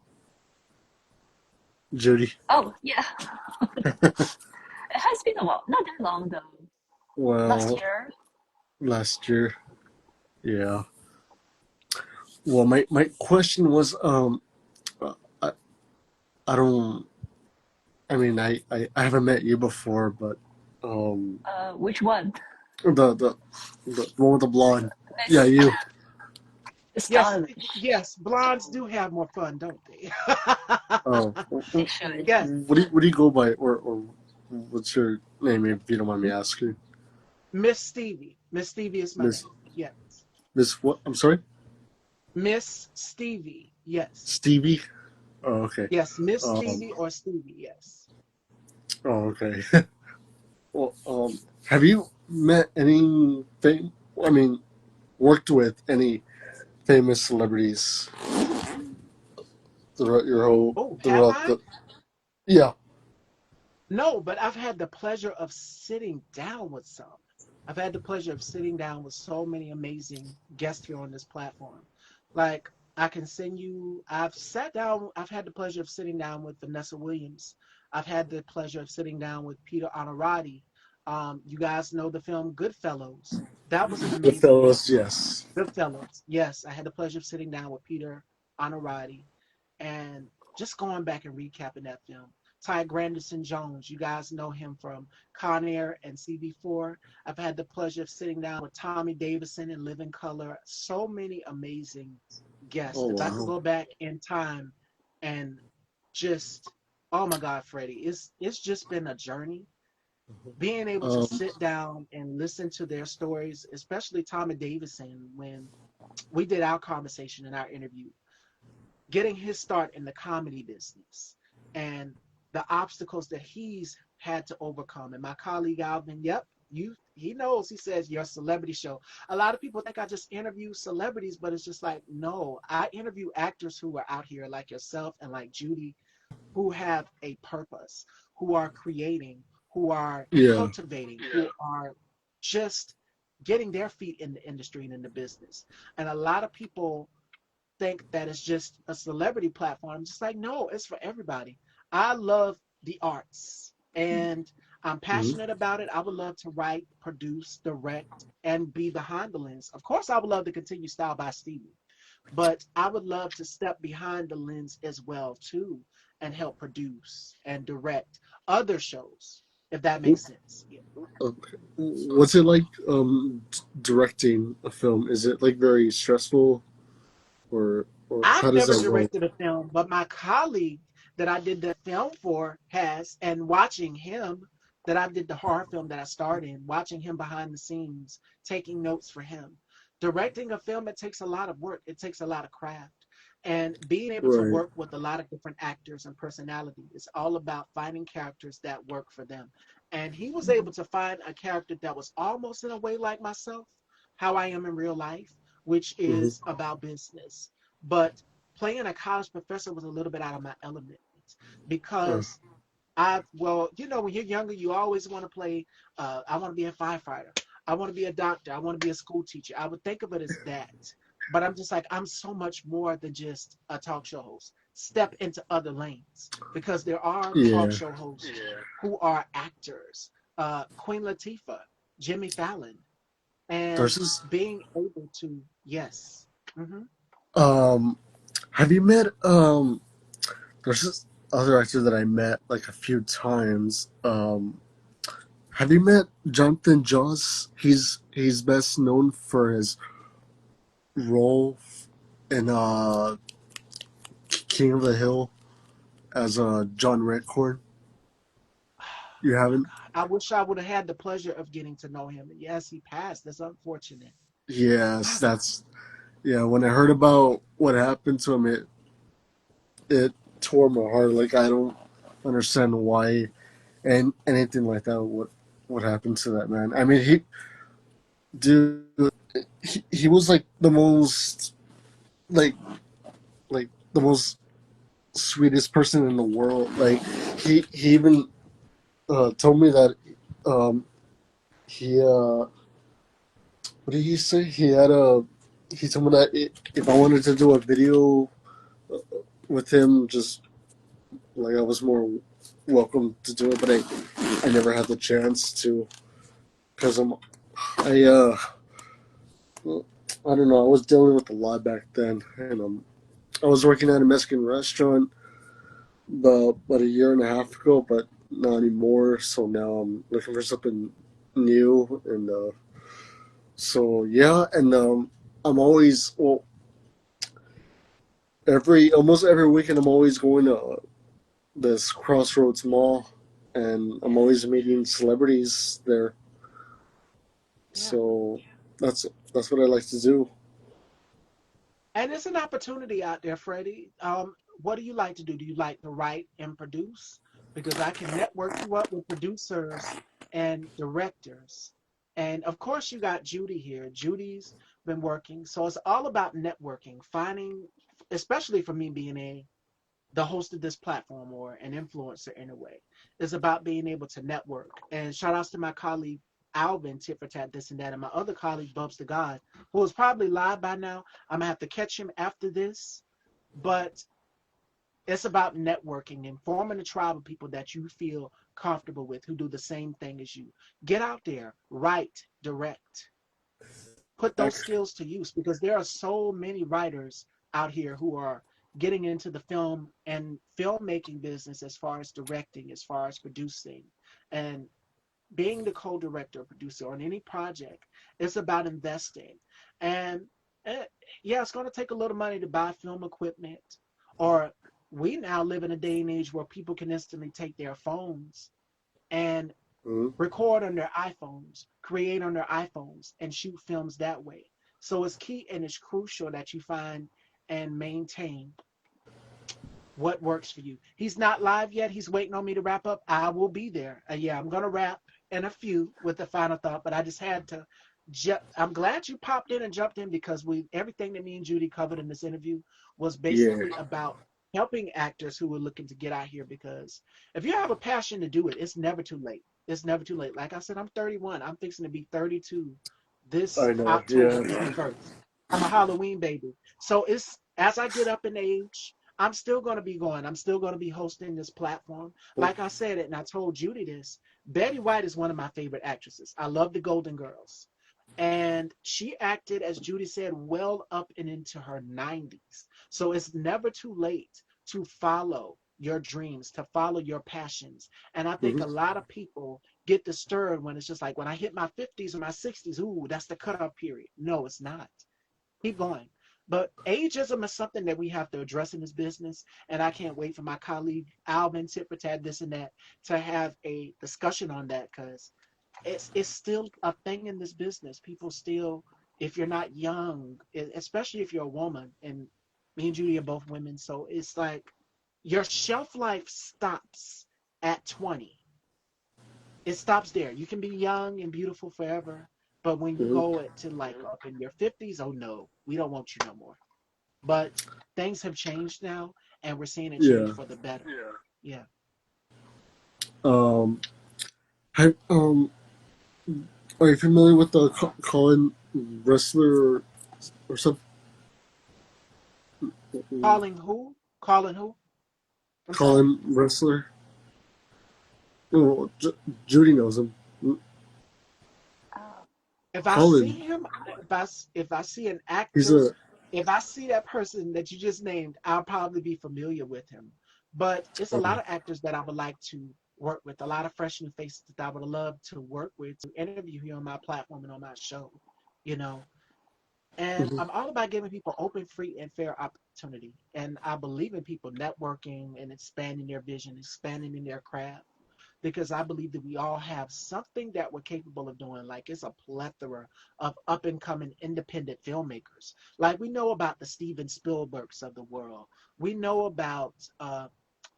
Judy. Oh, yeah. It has been a while. Not that long though. Last Well, year. last year, yeah. Well, my question was, I, I don't, I mean, I haven't met you before, but, um, Which one? the, the, the one with the blonde. Yeah, Miss you. Yes, Stylish. yes, blondes do have more fun, don't they? Oh, They should. Yes, what do you go by, or what's your name, if you don't mind me asking? Miss Stevie. Miss Stevie is my Miss, name. Yes. Miss what? I'm sorry? Miss Stevie. Yes. Stevie? Oh, okay. Yes, Miss Um, Stevie or Stevie. Yes. oh, okay. Well, have you met any I mean, worked with any famous celebrities throughout your whole Oh, have throughout I? the? Yeah. No, but I've had the pleasure of sitting down with some. I've had the pleasure of sitting down with so many amazing guests here on this platform. Like, I can send you, I've sat down, I've had the pleasure of sitting down with Vanessa Williams. I've had the pleasure of sitting down with Peter Honorati. You guys know the film Goodfellas. That was an The amazing fellas, film. yes. Goodfellas. Yes, I had the pleasure of sitting down with Peter Honorati and just going back and recapping that film. Ty Granderson Jones, you guys know him from Con Air and CB4. I've had the pleasure of sitting down with Tommy Davidson in Living Color. So many amazing guests. Oh If I could wow. go back in time and just, oh my God, Freddie, it's just been a journey. Being able to Um. sit down and listen to their stories, especially Tommy Davidson, when we did our conversation in our interview, getting his start in the comedy business and the obstacles that he's had to overcome. And my colleague Alvin, yep, he knows, he says your celebrity show. A lot of people think I just interview celebrities, but it's just like, no, I interview actors who are out here like yourself and like Judy, who have a purpose, who are creating, who are Yeah. cultivating, who are just getting their feet in the industry and in the business. And a lot of people think that it's just a celebrity platform. I'm just like, no, it's for everybody. I love the arts and I'm Hmm. passionate about it. I would love to write, produce, direct, and be behind the lens. Of course, I would love to continue Style by Stevie, but I would love to step behind the lens as well too and help produce and direct other shows, if that makes sense. Yeah. Okay. What's it like directing a film? Is it like very stressful, or how I've does never that go? directed a film, but my colleague that I did the film for has, and watching him, that I did the horror film that I starred in, watching him behind the scenes, taking notes for him. Directing a film, it takes a lot of work, it takes a lot of craft. And being able to Right. work with a lot of different actors and personalities, it's all about finding characters that work for them. And he was able to find a character that was almost in a way like myself, how I am in real life, which Hmm. is about business, but playing a college professor was a little bit out of my element because well, when you're younger, you always want to play, I want to be a firefighter. I want to be a doctor. I want to be a school teacher. I would think of it as that. But I'm just like, I'm so much more than just a talk show host. Step into other lanes because there are talk Yeah. show hosts who are actors. Queen Latifah, Jimmy Fallon, There's and this. being able to, yes. Hmm. Um. Have you met There's this other actor that I met like a few times. Have you met Jonathan Joss? He's best known for his role in King of the Hill as John Redcorn. You Oh my haven't? God. I wish I would have had the pleasure of getting to know him. And yes, he passed. That's unfortunate. Yes, Oh my. that's yeah. When I heard about what happened to him, it tore my heart. Like understand why and anything like that would happen to that man. I mean, dude, he was like the most like the most sweetest person in the world. Like he even told me that um, he what did he say? He told me that if I wanted to do a video with him, just like I was more welcome to do it, but I never had the chance to because I well, I don't know, I was dealing with a lot back then, and I was working at a Mexican restaurant about a year and a half ago, but not anymore. So now I'm looking for something new, and so yeah, and I'm always every almost every weekend I'm always going to this Crossroads Mall, and I'm Yeah, always meeting celebrities there. yeah. So that's that's what I like to do. And there's an opportunity out there, Freddie. What do you like to do? Do you like to write and produce? Because I can network you up with producers and directors. And of course, you got Judy here. Judy's been working. So it's all about networking, finding, especially for me being the host of this platform or an influencer in a way. It's about being able to network. And shout outs to my colleague Alvin, tit for tat, this and that, and my other colleague Bubs the God, who is probably live by now. I'm gonna have to catch him after this. But it's about networking and forming a tribe of people that you feel comfortable with who do the same thing as you. Get out there, write, direct, put those Ac- skills to use because there are so many writers out here who are getting into the film and filmmaking business as far as directing, as far as producing, and being the co-director or producer on any project. It's about investing. And eh, yeah, it's going to take a little money to buy film equipment, or we now live in a day and age where people can instantly take their phones and mhm. record on their iPhones, create on their iPhones, and shoot films that way. So it's key and it's crucial that you find and maintain what works for you. He's not live yet. He's waiting on me to wrap up. I will be there. Yeah, I'm going to wrap in a few with the final thought, but I just had to. I'm glad you popped in and jumped in because everything that me and Judy covered in this interview was Yeah, basically about helping actors who are looking to get out here because if you have a passion to do it, it's never too late. It's never too late. Like I said, I'm 31. I'm fixing to be 32 this I know. October Yeah. 21st. I'm a Halloween baby. So it's as I get up in age, I'm still going to be going. I'm still going to be hosting this platform. Like I said, and I told Judy this, Betty White is one of my favorite actresses. I love the Golden Girls. And she acted, as Judy said, well up and into her 90s. So it's never too late to follow your dreams, to follow your passions. And I think Hmm. a lot of people get disturbed when it's just like, when I hit my 50s or my 60s, ooh, that's the cutoff period. No, it's not. Keep going. But ageism is something that we have to address in this business, and I can't wait for my colleague Alvin, tit for tat, this and that, to have a discussion on that because it's still a thing in this business. People still, if you're not young, especially if you're a woman, and me and Judy are both women, so it's like your shelf life stops at 20. It stops there. You can be young and beautiful forever, but when you Hmm. go to like up in your 50s, oh no, we don't want you no more. But things have changed now, and we're seeing it change Yeah. for the better. Yeah. Um. Have, are you familiar with the Colin wrestler or something? Calling who? Calling who? I'm sorry. Colin wrestler. Oh, Judy knows him. Oh, If I Colin. see him, if I see an He's actor, a. if I see that person that you just named, I'll probably be familiar with him. But it's a lot Okay. of actors that I would like to work with, a lot of fresh new faces that I would love to work with, to interview here on my platform and on my show, you know. And Hmm. I'm all about giving people open, free, and fair opportunity. And I believe in people networking and expanding their vision, expanding in their craft because I believe that we all have something that we're capable of doing. Like it's a plethora of up and coming independent filmmakers. Like we know about the Steven Spielbergs of the world. We know about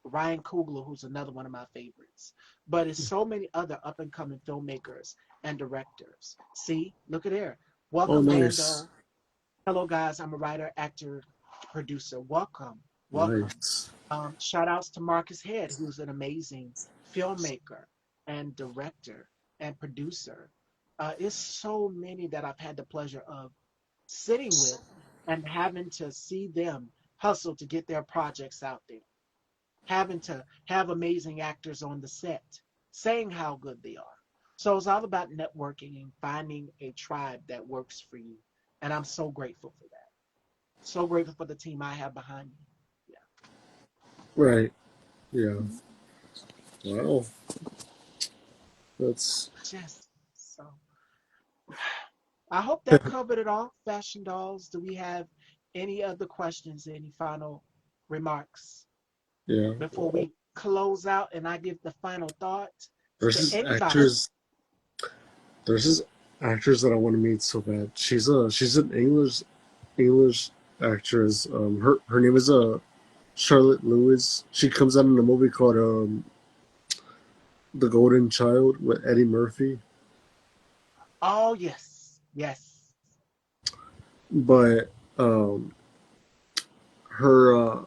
Ryan Coogler, who's another one of my favorites. But it's so many other up and coming filmmakers and directors. See, look at there. Oh, Welcome, nice, Dando. Hello, guys. I'm a writer, actor, producer. Welcome, welcome. nice. Shout outs to Marcus Head, who's an amazing filmmaker and director and producer. It's so many that I've had the pleasure of sitting with and having to see them hustle to get their projects out there, having to have amazing actors on the set saying how good they are. So it's all about networking and finding a tribe that works for you. And I'm so grateful for that. So grateful for the team I have behind me. Yeah. Right. Yeah. Wow. That's Just so I hope that covered it all. Fashion dolls. Do we have any other questions? Any final remarks yeah. before we close out and I give the final thought There's to this anybody? actress. There's this actress that I want to meet so bad. She's an English actress. Her name is Charlotte Lewis. She comes out in a movie called The Golden Child with Eddie Murphy. Oh yes, yes. But her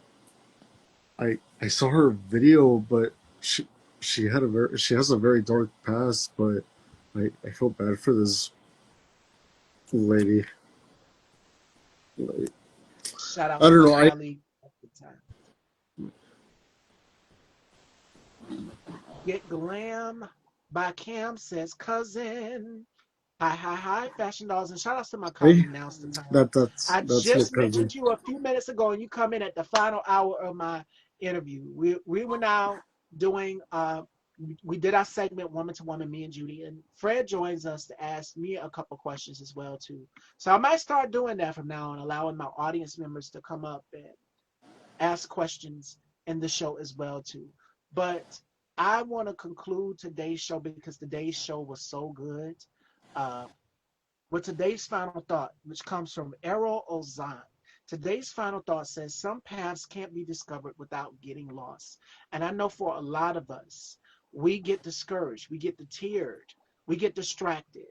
I saw her video, but she has a very dark past. But I feel bad for this lady. Like, Shout out I to don't my know. I colleague at the time. Get Glam by Cam says cousin. Hi, hi, hi, fashion dolls, and shout outs to my hey, colleague. Now's the time. that's I that's my just cousin. mentioned you a few minutes ago, and you come in at the final hour of my interview. We were now doing we did our segment woman to woman, me and Judy, and Fred joins us to ask me a couple questions as well too. So I might start doing that from now on, allowing my audience members to come up and ask questions in the show as well too. But I want to conclude today's show because today's show was so good. Uh, with today's final thought, which comes from Errol Ozan. Today's final thought says some paths can't be discovered without getting lost. And I know for a lot of us, we get discouraged, we get deterred, we get distracted.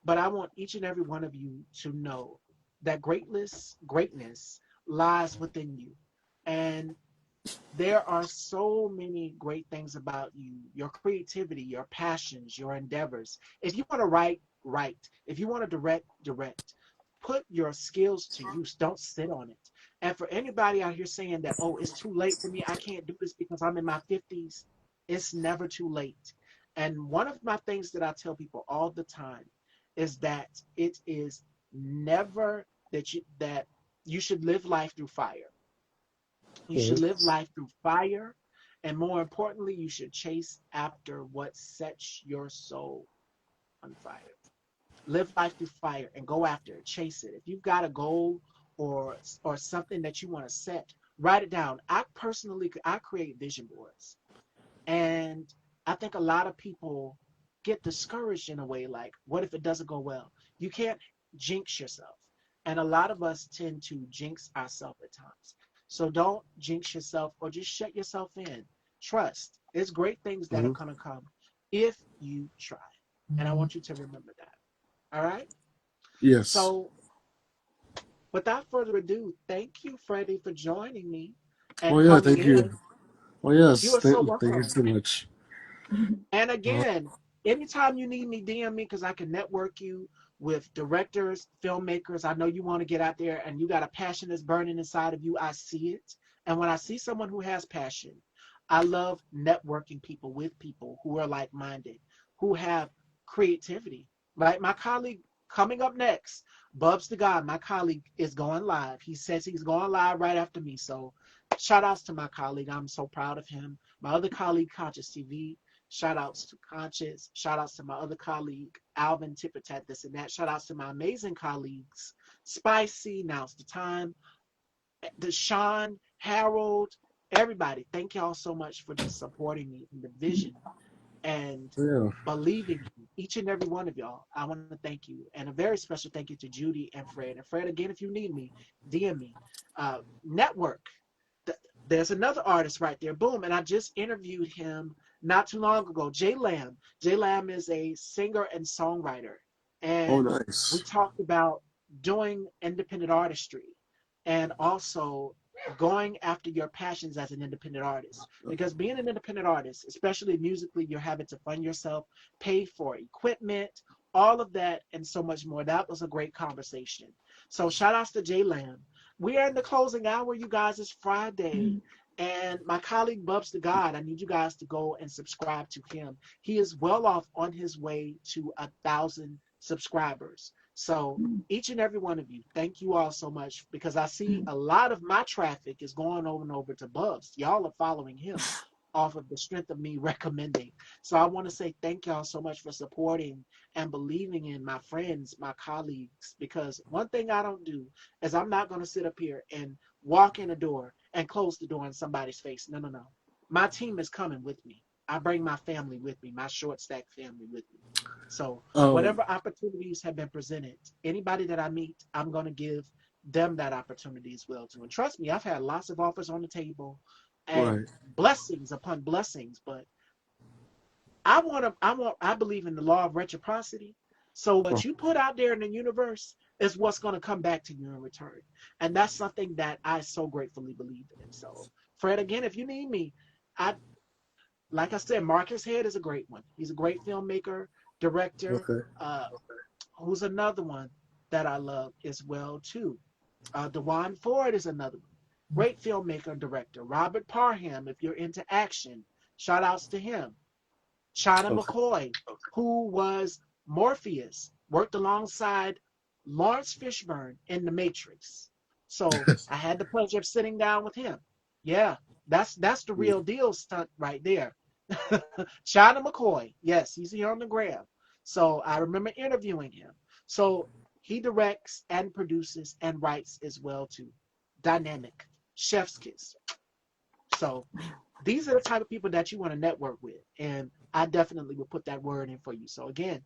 But I want each and every one of you to know that greatness lies within you. And there are so many great things about you, your creativity, your passions, your endeavors. If you want to write, write. If you want to direct, direct. Put your skills to use. Don't sit on it. And for anybody out here saying that, oh, it's too late for me, I can't do this because I'm in my 50s, it's never too late. And one of my things that I tell people all the time is that it is never that you should live life through fire. You should Mhm. live life through fire. And more importantly, you should chase after what sets your soul on fire. Live life through fire and go after it. Chase it. If you've got a goal or something that you want to set, write it down. I create vision boards. And I think a lot of people get discouraged in a way like, what if it doesn't go well? You can't jinx yourself. And a lot of us tend to jinx ourselves at times. So don't jinx yourself or just shut yourself in. Trust. There's great things that are Mhm. going to come if you try. And I want you to remember that. All right? Yes. So without further ado, thank you, Freddie, for joining me Oh and yeah. coming Thank you. in. Oh You yes. are so Thank you welcome. so much. And Uh, again, anytime you need me, DM me because I can network you with directors, filmmakers. I know you want to get out there and you got a passion that's burning inside of you. I see it. And when I see someone who has passion, I love networking people who are like minded, who have creativity. Like my colleague coming up next, Bubs the God, my colleague is going live. He says he's going live right after me. So shout outs to my colleague. I'm so proud of him. My other colleague, Conscious TV. Shout outs to Conscious. Shout outs to my other colleague, Alvin Tippertat, this and that. Shout outs to my amazing colleagues, Spicy, Now's the Time, Deshaun, Harold, everybody. Thank y'all so much for just supporting me in the vision and yeah. believing in each and every one of y'all. I want to thank you. And a very special thank you to Judy and Fred. And Fred, again, if you need me, DM me. Network. There's another artist right there. Boom. And I just interviewed him not too long ago, Jay Lamb. Jay Lamb is a singer and songwriter. Oh, And we nice. talked about doing independent artistry and also going after your passions as an independent artist. Because being an independent artist, especially musically, you're having to fund yourself, pay for equipment, all of that, and so much more. That was a great conversation. So shout outs to Jay Lamb. We are in the closing hour, you guys. It's Friday. Mhm. And my colleague Bubs the God, I need you guys to go and subscribe to him. He is well off on his way to 1,000 subscribers. So Mhm. each and every one of you, thank you all so much because I see Mhm. a lot of my traffic is going over and over to Bubs. Y'all are following him off of the strength of me recommending. So I want to say thank y'all so much for supporting and believing in my friends, my colleagues, because one thing I don't do is I'm not going to sit up here and walk in a door and close the door in somebody's face. No, no, no. My team is coming with me. I bring my family with me, my short stack family with me. So Um, whatever opportunities have been presented, anybody that I meet, I'm going to give them that opportunity as well too. And trust me, I've had lots of offers on the table and right. blessings upon blessings, but I believe in the law of reciprocity. So Oh, what you put out there in the universe is what's going to come back to you in return. And that's something that I so gratefully believe in. So Fred, again, if you need me, I like I said, Marcus Head is a great one. He's a great filmmaker, director. okay. Who's another one that I love as well too. Dewan Ford is another one. Great filmmaker and director. Robert Parham, if you're into action, shout outs to him. China Okay. McCoy, who was Morpheus, worked alongside Lawrence Fishburne in The Matrix. So I had the pleasure of sitting down with him. Yeah, that's the real deal stunt right there. China McCoy, yes, he's here on the gram. So I remember interviewing him. So he directs and produces and writes as well too. Dynamic, chef's kiss. So these are the type of people that you want to network with. And I definitely will put that word in for you. So again,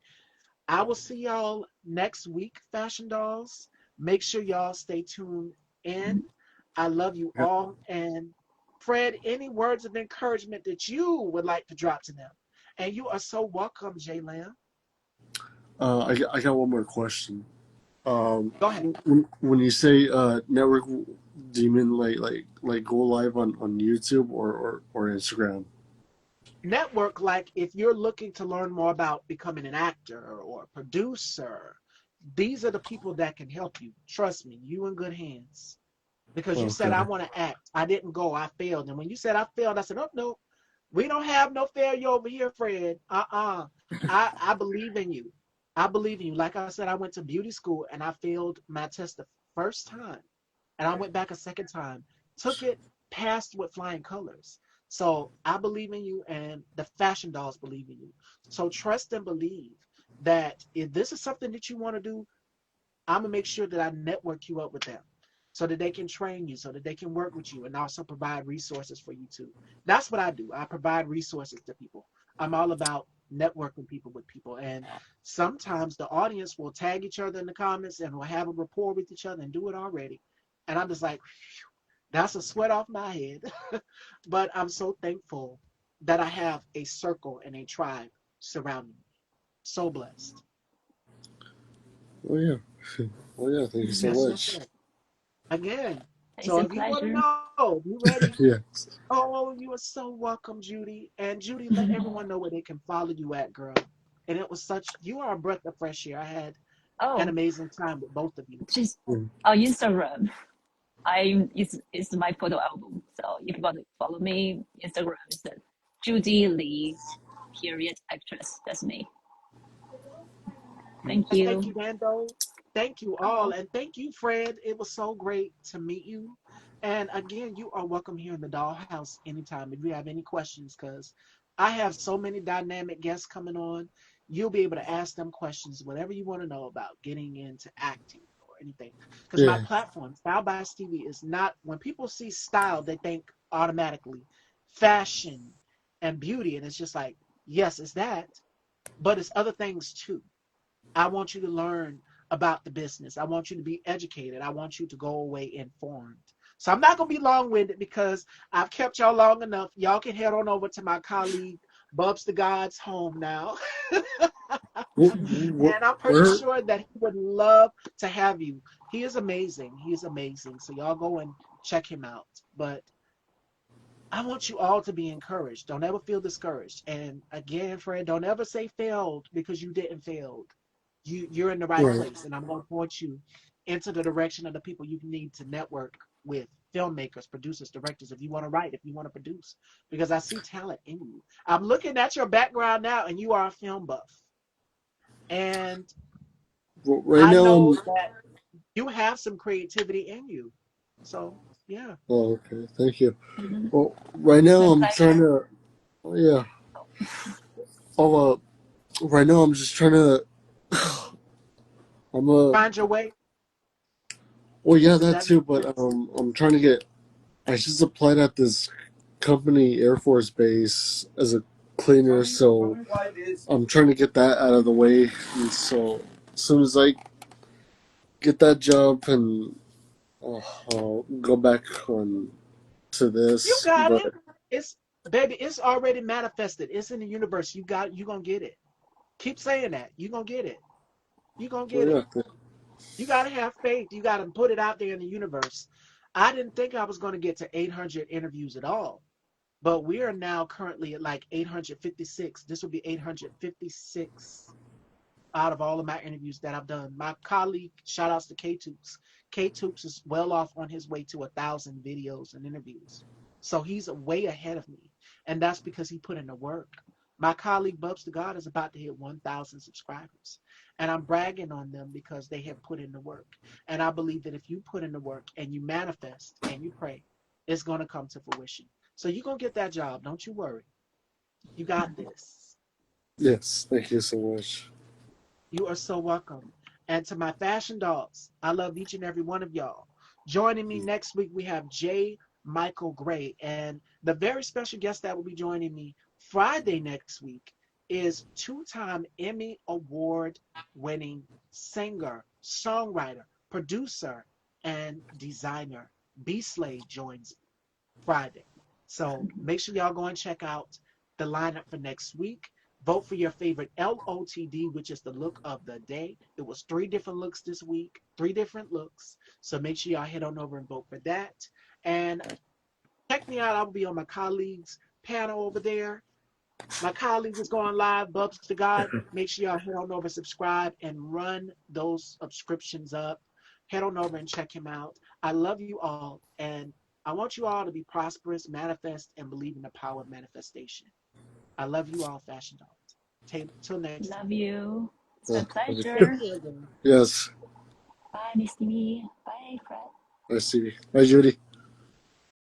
I will see y'all next week, Fashion Dolls. Make sure y'all stay tuned in. I love you Yeah. all. And Fred, any words of encouragement that you would like to drop to them? And you are so welcome, Jay Lamb. I got one more question. Go ahead. When you say network, do you mean like go live on YouTube or Instagram? Network, like if you're looking to learn more about becoming an actor or a producer, these are the people that can help you. Trust me, you in good hands. Because you said, I Okay. want to act. I didn't go, I failed. And when you said I failed, I said, oh, no, we don't have no failure over here, Fred. I believe in you. I believe in you. Like I said, I went to beauty school and I failed my test the first time. And I went back a second time, took it, passed with flying colors. So I believe in you and the fashion dolls believe in you. So trust and believe that if this is something that you want to do, I'm gonna make sure that I network you up with them so that they can train you, so that they can work with you and also provide resources for you too. That's what I do. I provide resources to people. I'm all about networking people with people. And sometimes the audience will tag each other in the comments and will have a rapport with each other and do it already. And I'm just like, that's a sweat off my head. But I'm so thankful that I have a circle and a tribe surrounding me. So blessed. Oh yeah. Oh yeah. Thank you so Yes, yes, much. yes. Again. It's So a if you want to pleasure. know, if you ready? Yeah. Oh, you are so welcome, Judy. And Judy, let everyone know where they can follow you at, girl. And it was such, you are a breath of fresh air. I had an Oh, amazing time with both of you. just Mm. on Instagram. It's my photo album. So if you want to follow me, Instagram is the Judy Lee period actress. That's me. Thank Yes, thank you. you, Mando. Thank you all. Oh, And thank you, Fred. It was so great to meet you. And again, you are welcome here in the dollhouse anytime if you have any questions, because I have so many dynamic guests coming on. You'll be able to ask them questions, whatever you want to know about getting into acting or anything. Because my Yeah. platform, Style by Stevie, is not, when people see style, they think automatically fashion and beauty. And it's just like, yes, it's that, but it's other things too. I want you to learn about the business. I want you to be educated. I want you to go away informed. So I'm not gonna be long-winded because I've kept y'all long enough. Y'all can head on over to my colleague Bubs the God's home now. And I'm pretty Where? sure that he would love to have you. He is amazing. He is amazing. So y'all go and check him out. But I want you all to be encouraged. Don't ever feel discouraged. And again, Fred, don't ever say failed because you didn't fail. You're in the right Right. place, and I'm going to point you into the direction of the people you need to network with: filmmakers, producers, directors. If you want to write, if you want to produce, because I see talent in you. I'm looking at your background now, and you are a film buff, and Well, right I now know I'm. that you have some creativity in you. So yeah, Oh, okay. Thank you. Mhm. Well, right It's now my I'm trying pleasure. to. Oh, yeah. Oh, right now I'm just trying to. I'm a. find your way. Well, yeah, Does that that too. make But sense? I'm trying to get. I just applied at this company Air Force Base as a cleaner, so I'm trying to get that out of the way. And so as soon as I get that job, and I'll go back on to You this. got But it. It's baby. It's already manifested. It's in the universe. You got. You gonna get it. Keep saying that. You gonna get it. You gonna well, get it. yeah, You gotta have faith. You gotta put it out there in the universe. I didn't think I was gonna get to 800 interviews at all, but we are now currently at like 856. This will be 856 out of all of my interviews that I've done. My colleague, shout outs to K Toops. K Toops is well off on his way to 1,000 videos and interviews. So he's way ahead of me. And that's because he put in the work. My colleague Bubs the God is about to hit 1,000 subscribers. And I'm bragging on them because they have put in the work. And I believe that if you put in the work and you manifest and you pray, it's going to come to fruition. So you're going to get that job. Don't you worry. You got this. yes, thank you so much. You are so welcome. And to my fashion dogs, I love each and every one of y'all. Joining me next week, we have J. Michael Gray. And the very special guest that will be joining me Friday next week is two-time Emmy Award winning singer, songwriter, producer, and designer. B Slade joins Friday. So make sure y'all go and check out the lineup for next week. Vote for your favorite LOTD, which is the look of the day. It was 3 different looks this week, 3 different looks. So make sure y'all head on over and vote for that. And check me out. I'll be on my colleagues' panel over there. My colleague is going live, Bubs to God. Make sure y'all head on over, subscribe, and run those subscriptions up. Head on over and check him out. I love you all, and I want you all to be prosperous, manifest, and believe in the power of manifestation. I love you all, Fashion Dogs. Till next time. Love you. It's my Uh, Take pleasure. care, guys. yes, Bye, Miss Stevie. Bye, Fred. I see. Bye, Judy.